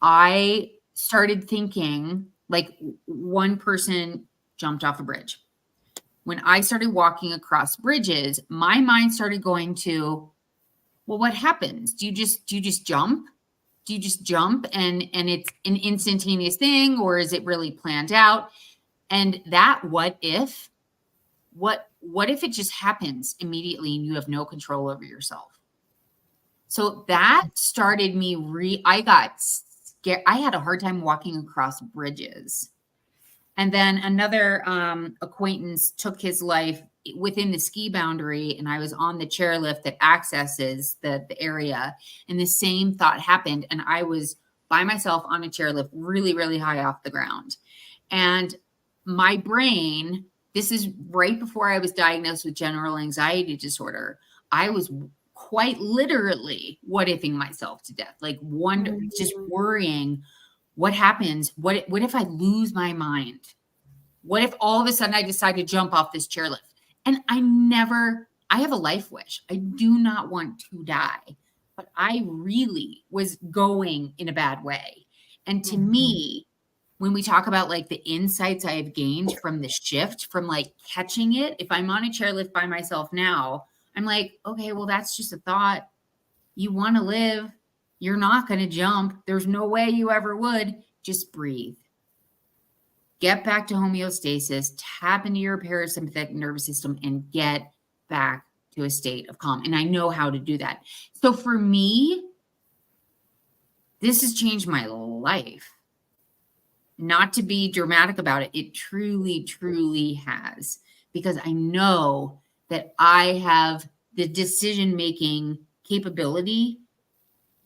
I started thinking, like, one person jumped off a bridge. When I started walking across bridges, my mind started going to, well, what happens? Do you just jump? Do you just jump and it's an instantaneous thing, or is it really planned out? And that what if it just happens immediately and you have no control over yourself? So that started me I got scared. I had a hard time walking across bridges. And then another acquaintance took his life within the ski boundary, and I was on the chairlift that accesses the area, and the same thought happened, and I was by myself on a chairlift really, really high off the ground. And my brain This is right before I was diagnosed with general anxiety disorder. I was quite literally what ifing myself to death, like just worrying what happens. What if I lose my mind? What if all of a sudden I decide to jump off this chairlift? And I have a life wish. I do not want to die, but I really was going in a bad way. And to me, when we talk about like the insights I have gained from the shift, from like catching it, if I'm on a chairlift by myself now, I'm like, okay, well, that's just a thought. You want to live. You're not going to jump. There's no way you ever would. Just breathe. Get back to homeostasis, tap into your parasympathetic nervous system, and get back to a state of calm. And I know how to do that. So for me, this has changed my life. Not to be dramatic about it, it truly, truly has. Because I know that I have the decision-making capability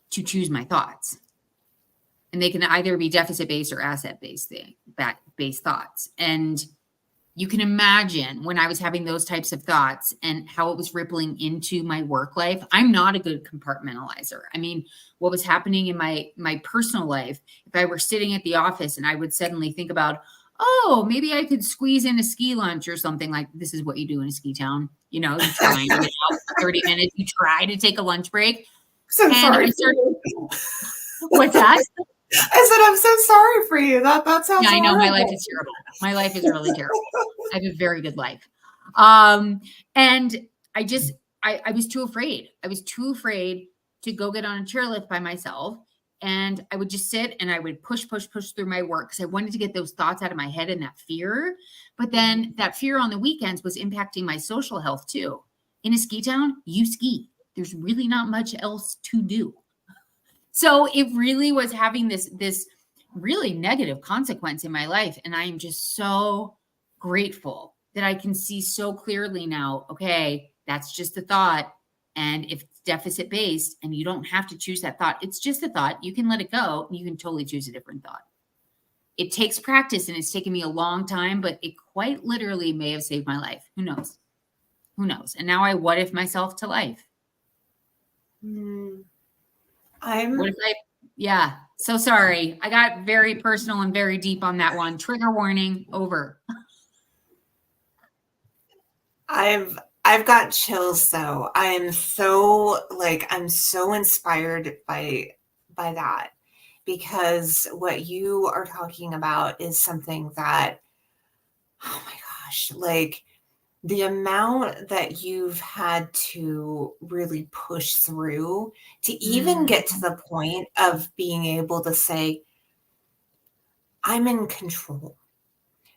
to choose my thoughts. And they can either be deficit-based or asset-based thoughts. And you can imagine when I was having those types of thoughts and how it was rippling into my work life. I'm not a good compartmentalizer. I mean, what was happening in my personal life, if I were sitting at the office and I would suddenly think about, oh, maybe I could squeeze in a ski lunch or something, like this is what you do in a ski town. You know, you try and get out for 30 minutes, you try to take a lunch break. So sorry. What's that? I said, I'm so sorry for you. That sounds Yeah, I know. horrible. My life is terrible. My life is really terrible. I have a very good life. And I was too afraid. I was too afraid to go get on a chairlift by myself. And I would just sit and I would push through my work because I wanted to get those thoughts out of my head and that fear. But then that fear on the weekends was impacting my social health too. In a ski town, you ski. There's really not much else to do. So it really was having this really negative consequence in my life. And I am just so grateful that I can see so clearly now, okay, that's just a thought. And if it's deficit based and you don't have to choose that thought, it's just a thought. You can let it go. And you can totally choose a different thought. It takes practice and it's taken me a long time, but it quite literally may have saved my life. Who knows? Who knows? And now I what if myself to life. Yeah. So sorry. I got very personal and very deep on that one. Trigger warning, over. I've got chills though. I'm so inspired by that, because what you are talking about is something that, oh my gosh, like the amount that you've had to really push through to even get to the point of being able to say, I'm in control,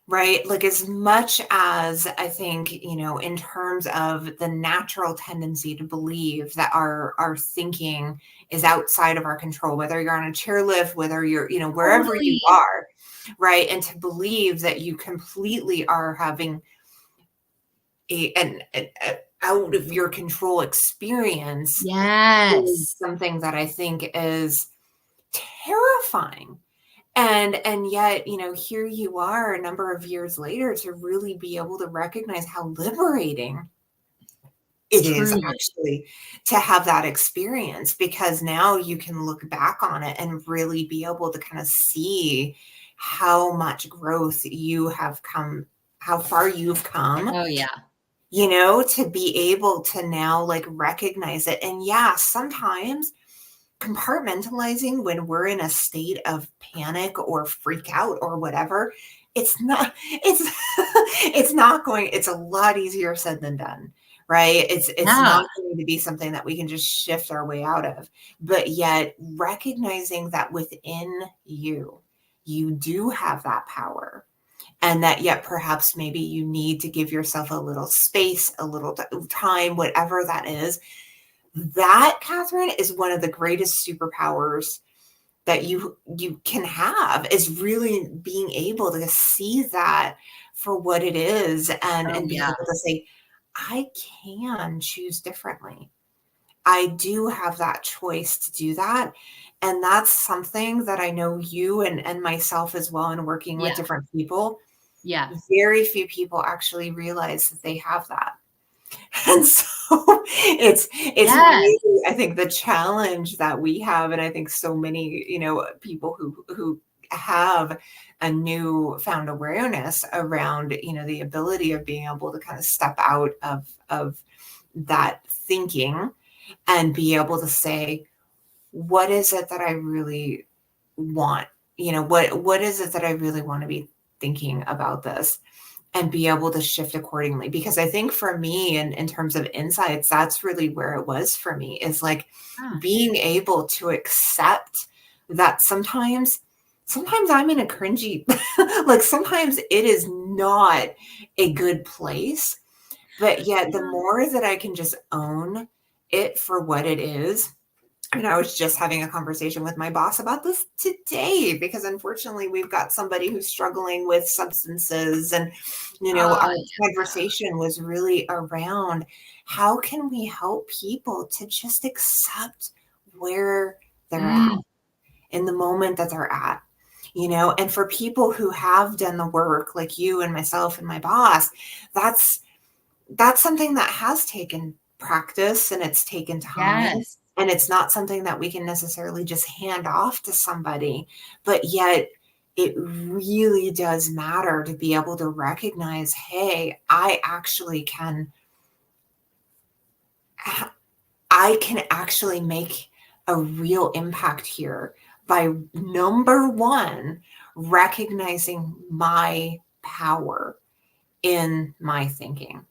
right? Like, as much as I think, in terms of the natural tendency to believe that our thinking is outside of our control, whether you're on a chairlift, whether you're, wherever you are, right? And to believe that you completely are having an out of your control experience. Yes. Is something that I think is terrifying. And yet, here you are a number of years later to really be able to recognize how liberating it is actually to have that experience, because now you can look back on it and really be able to kind of see how much growth you have come, how far you've come. Oh yeah. To be able to now like recognize it. And yeah, sometimes compartmentalizing when we're in a state of panic or freak out or whatever, it's not a lot easier said than done, right? It's not going to be something that we can just shift our way out of. But yet recognizing that within you do have that power. And that yet perhaps maybe you need to give yourself a little space, a little time, whatever that is. That, Catherine, is one of the greatest superpowers that you can have, is really being able to see that for what it is and be able to say, I can choose differently. I do have that choice to do that. And that's something that I know you and myself as well, and working with different people, Yeah. Very few people actually realize that they have that. And so it's Yes. really, I think, the challenge that we have, and I think so many, people who have a new found awareness around, the ability of being able to kind of step out of that thinking and be able to say, what is it that I really want? What is it that I really want to be thinking about this? And be able to shift accordingly. Because I think for me, in terms of insights, that's really where it was for me, is like Huh. being able to accept that sometimes I'm in a cringy, like sometimes it is not a good place, but yet the more that I can just own it for what it is. And I was just having a conversation with my boss about this today, because unfortunately we've got somebody who's struggling with substances, and our conversation was really around how can we help people to just accept where they're at Mm, in the moment that they're at. And for people who have done the work, like you and myself and my boss, that's something that has taken practice, and it's taken time, yes. and it's not something that we can necessarily just hand off to somebody, but yet it really does matter to be able to recognize, hey, I can actually make a real impact here by, number one, recognizing my power in my thinking.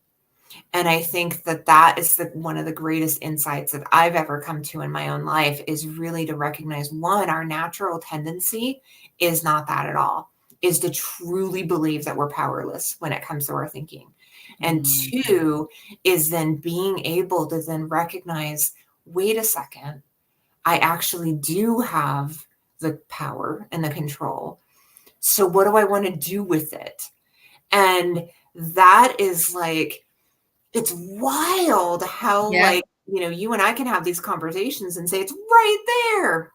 And I think that is one of the greatest insights that I've ever come to in my own life, is really to recognize, one, our natural tendency is not that at all, is to truly believe that we're powerless when it comes to our thinking. And Mm, two, is then being able to then recognize, wait a second, I actually do have the power and the control. So what do I want to do with it? And that is like, it's wild how, yeah. like, you and I can have these conversations and say it's right there.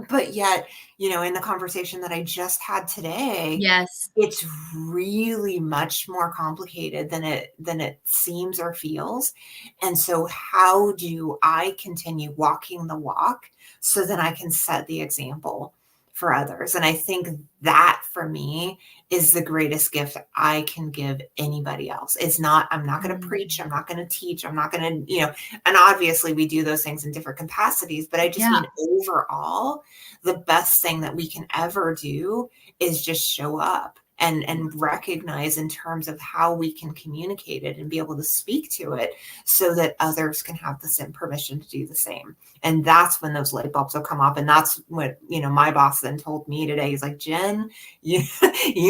But yet, in the conversation that I just had today, Yes. it's really much more complicated than it seems or feels. And so how do I continue walking the walk so that I can set the example for others? And I think that for me is the greatest gift I can give anybody else. I'm not going to Mm, preach, I'm not going to teach, I'm not going to, and obviously we do those things in different capacities, but I just yeah. mean overall, the best thing that we can ever do is just show up and recognize, in terms of how we can communicate it and be able to speak to it, so that others can have the same permission to do the same. And that's when those light bulbs will come up. And that's what, my boss then told me today. He's like, Jen, you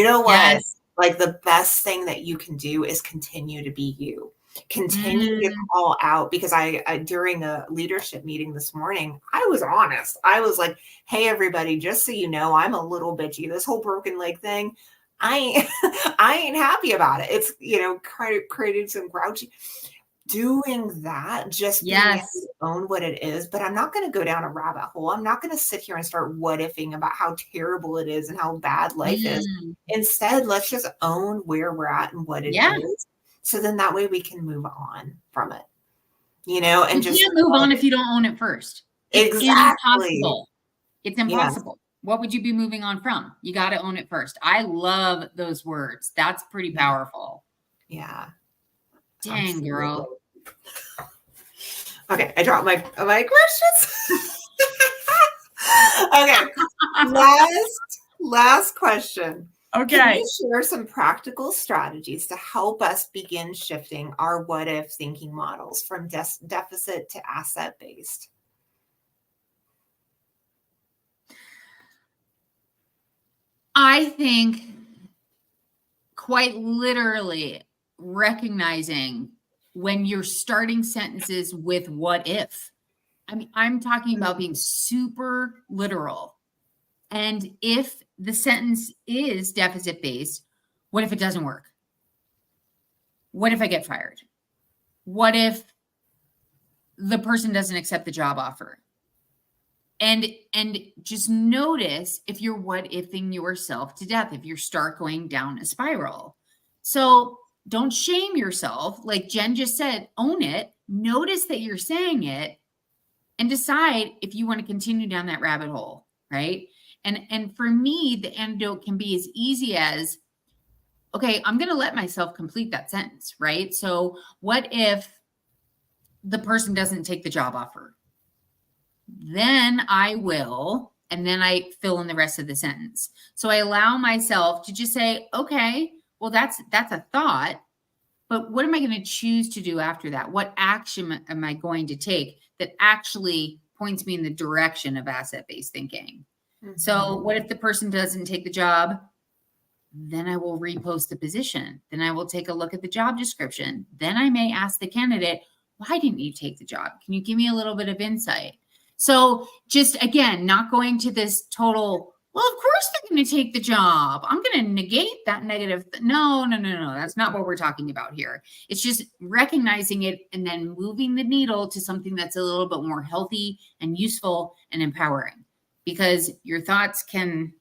know what? Yes. Like, the best thing that you can do is continue to be you. Continue to Mm, call out, because I during a leadership meeting this morning, I was honest. I was like, hey, everybody, just so you know, I'm a little bitchy. This whole broken leg thing, I I ain't happy about it. It's, created some grouchy doing that, just being able to yes. own what it is. But I'm not going to go down a rabbit hole. I'm not going to sit here and start what ifing about how terrible it is and how bad life is. Mm, Instead, let's just own where we're at and what it yeah. is. So then that way we can move on from it, You and just can't move on if you don't own it first. It's exactly. impossible. It's Yes. impossible. What would you be moving on from? You got to own it first. I love those words. That's pretty Yeah. powerful. Yeah. Dang, Absolutely. girl. Okay, I dropped my questions. Okay, last question. Can Okay. you share some practical strategies to help us begin shifting our what if thinking models from deficit to asset based? I think quite literally recognizing when you're starting sentences with what if. I mean, I'm talking about being super literal. And if the sentence is deficit based, what if it doesn't work? What if I get fired? What if the person doesn't accept the job offer? And just notice if you're what ifing yourself to death, if you start going down a spiral. So don't shame yourself. Like Jen just said, own it, notice that you're saying it, and decide if you want to continue down that rabbit hole, right? And for me, the antidote can be as easy as, okay, I'm going to let myself complete that sentence, right? So what if the person doesn't take the job offer? Then I will, and then I fill in the rest of the sentence. So I allow myself to just say, okay, well, that's a thought, but what am I going to choose to do after that? What action am I going to take that actually points me in the direction of asset-based thinking? Mm-hmm. So what if the person doesn't take the job? Then I will repost the position. Then I will take a look at the job description. Then I may ask the candidate, why didn't you take the job? Can you give me a little bit of insight? So just, again, not going to this total, well, of course they're going to take the job. I'm going to negate that negative. No. That's not what we're talking about here. It's just recognizing it and then moving the needle to something that's a little bit more healthy and useful and empowering, because your thoughts can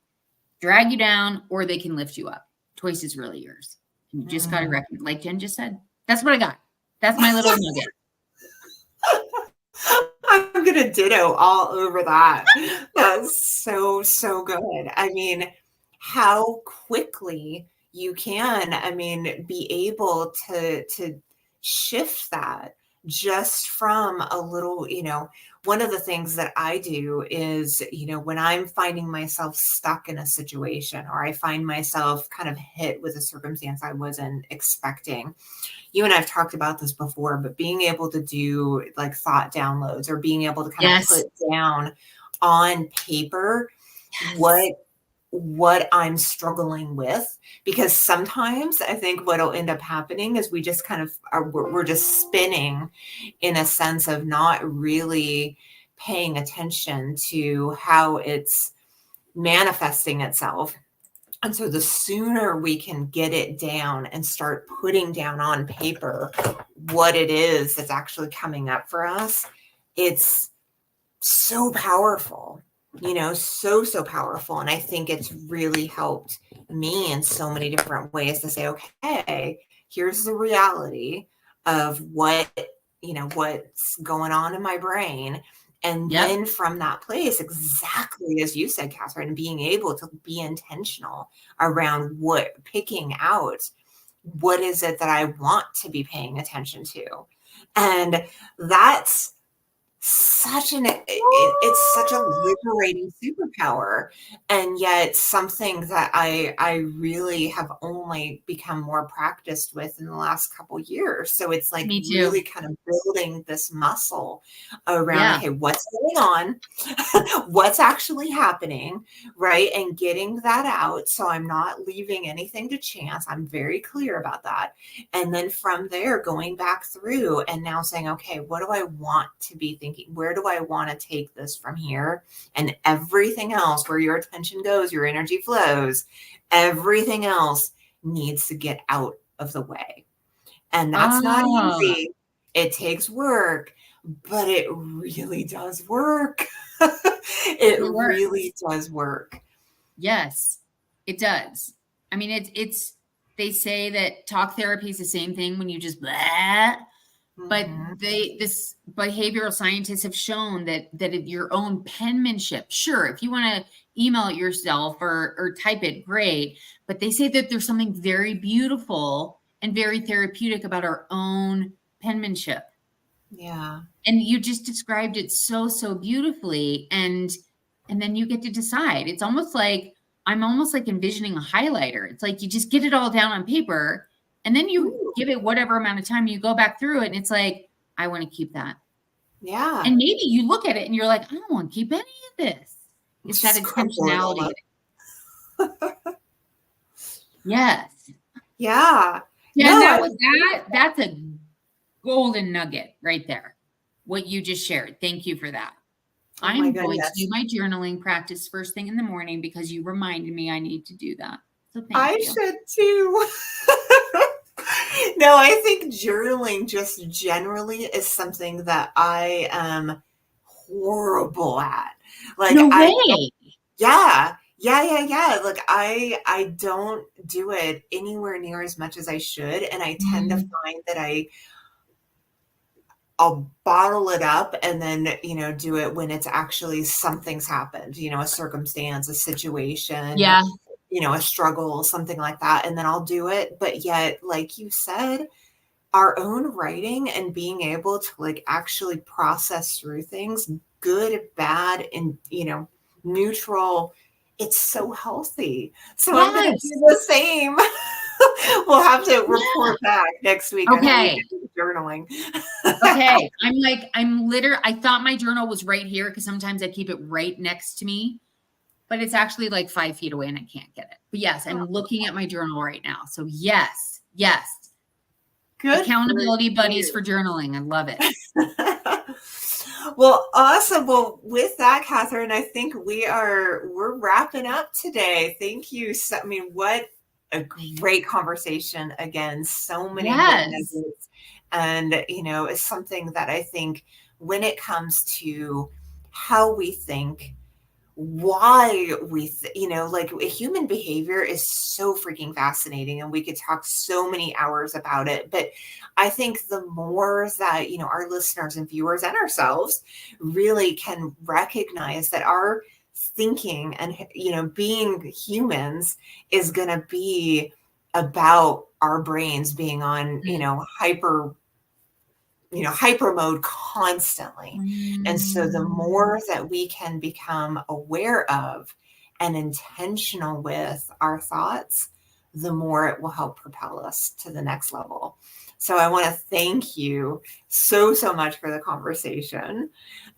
drag you down or they can lift you up. Choice is really yours. And you just got to recognize, like Jen just said, that's what I got. That's my little nugget. I'm going to ditto all over that. That's so good. I mean, how quickly you can, be able to shift that just from a little, one of the things that I do is, when I'm finding myself stuck in a situation, or I find myself kind of hit with a circumstance I wasn't expecting. You and I've talked about this before, but being able to do like thought downloads, or being able to kind of put down on paper what I'm struggling with, because sometimes I think what'll end up happening is we just kind of we're just spinning in a sense of not really paying attention to how it's manifesting itself. And so the sooner we can get it down and start putting down on paper what it is that's actually coming up for us, it's so powerful, so powerful. And I think it's really helped me in so many different ways to say, okay, here's the reality of what's going on in my brain. And then from that place, exactly as you said, Catherine, being able to be intentional around picking out what is it that I want to be paying attention to. And that's it's such a liberating superpower, and yet something that I really have only become more practiced with in the last couple of years. So it's like really kind of building this muscle around, okay, what's going on, what's actually happening, right? And getting that out. So I'm not leaving anything to chance. I'm very clear about that. And then from there, going back through and now saying, okay, what do I want to be thinking? Where do I want to take this from here? And everything else, where your attention goes, your energy flows, everything else needs to get out of the way. And that's not easy. It takes work, but it really does work. It really does work. Yes, it does. I mean, it's they say that talk therapy is the same thing when you just blah. But this behavioral scientists have shown that your own penmanship, sure, if you want to email it yourself or type it, great. But they say that there's something very beautiful and very therapeutic about our own penmanship. Yeah. And you just described it so beautifully. And then you get to decide. It's almost like, I'm almost like envisioning a highlighter. It's like you just get it all down on paper. And then you give it whatever amount of time, you go back through it, and it's like, I want to keep that. Yeah. And maybe you look at it and you're like, I don't want to keep any of this. It's that intentionality. Yes. Yeah. Yeah, that's a golden nugget right there. What you just shared. Thank you for that. I'm going to do my journaling practice first thing in the morning because you reminded me I need to do that. So thank you. I should too. No, I think journaling just generally is something that I am horrible at. Like No I way. yeah. Yeah. Like I don't do it anywhere near as much as I should. And I tend to Mm, find that I'll bottle it up and then, do it when it's actually something's happened, a circumstance, a situation, yeah. a struggle, something like that. And then I'll do it. But yet, like you said, our own writing and being able to like actually process through things, good, bad, and, neutral, it's so healthy. So I'm going to do Yes. the same. We'll have to report back next week on how we Okay. did with journaling. Okay. I thought my journal was right here because sometimes I keep it right next to me, but it's actually like 5 feet away and I can't get it. But yes, I'm looking at my journal right now. So yes. Good for Accountability buddies you. for journaling. I love it. Well, awesome. Well, with that, Catherine, I think we're wrapping up today. Thank you. So, I mean, what a great conversation. Again, so many good Yes. nuggets. And, it's something that I think when it comes to how we think, why like human behavior is so freaking fascinating and we could talk so many hours about it. But I think the more that, our listeners and viewers and ourselves really can recognize that our thinking and, being humans is going to be about our brains being on, hyper mode constantly. And so the more that we can become aware of and intentional with our thoughts, the more it will help propel us to the next level. So I want to thank you so much for the conversation.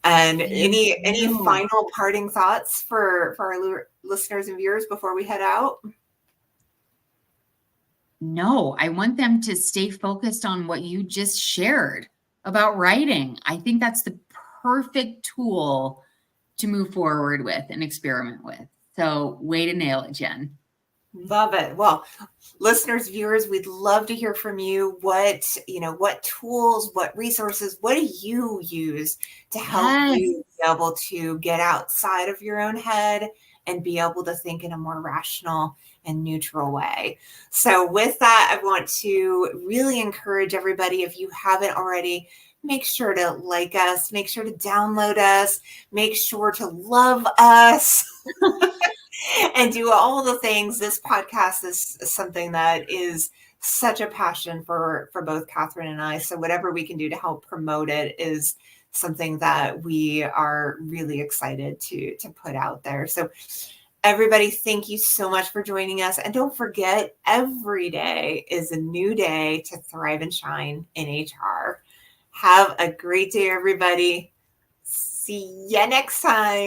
And Thank any you. final parting thoughts for our listeners and viewers before we head out? No, I want them to stay focused on what you just shared about writing. I think that's the perfect tool to move forward with and experiment with. So, way to nail it, Jen. Love it. Well, listeners, viewers, we'd love to hear from you. What tools, what resources, what do you use to help Yes. you be able to get outside of your own head and be able to think in a more rational and neutral way? So with that, I want to really encourage everybody, if you haven't already, make sure to like us, make sure to download us, make sure to love us. And do all the things. This podcast is something that is such a passion for both Catherine and I. So whatever we can do to help promote it is something that we are really excited to put out there. So everybody, thank you so much for joining us. And don't forget, every day is a new day to thrive and shine in HR. Have a great day, everybody. See ya next time.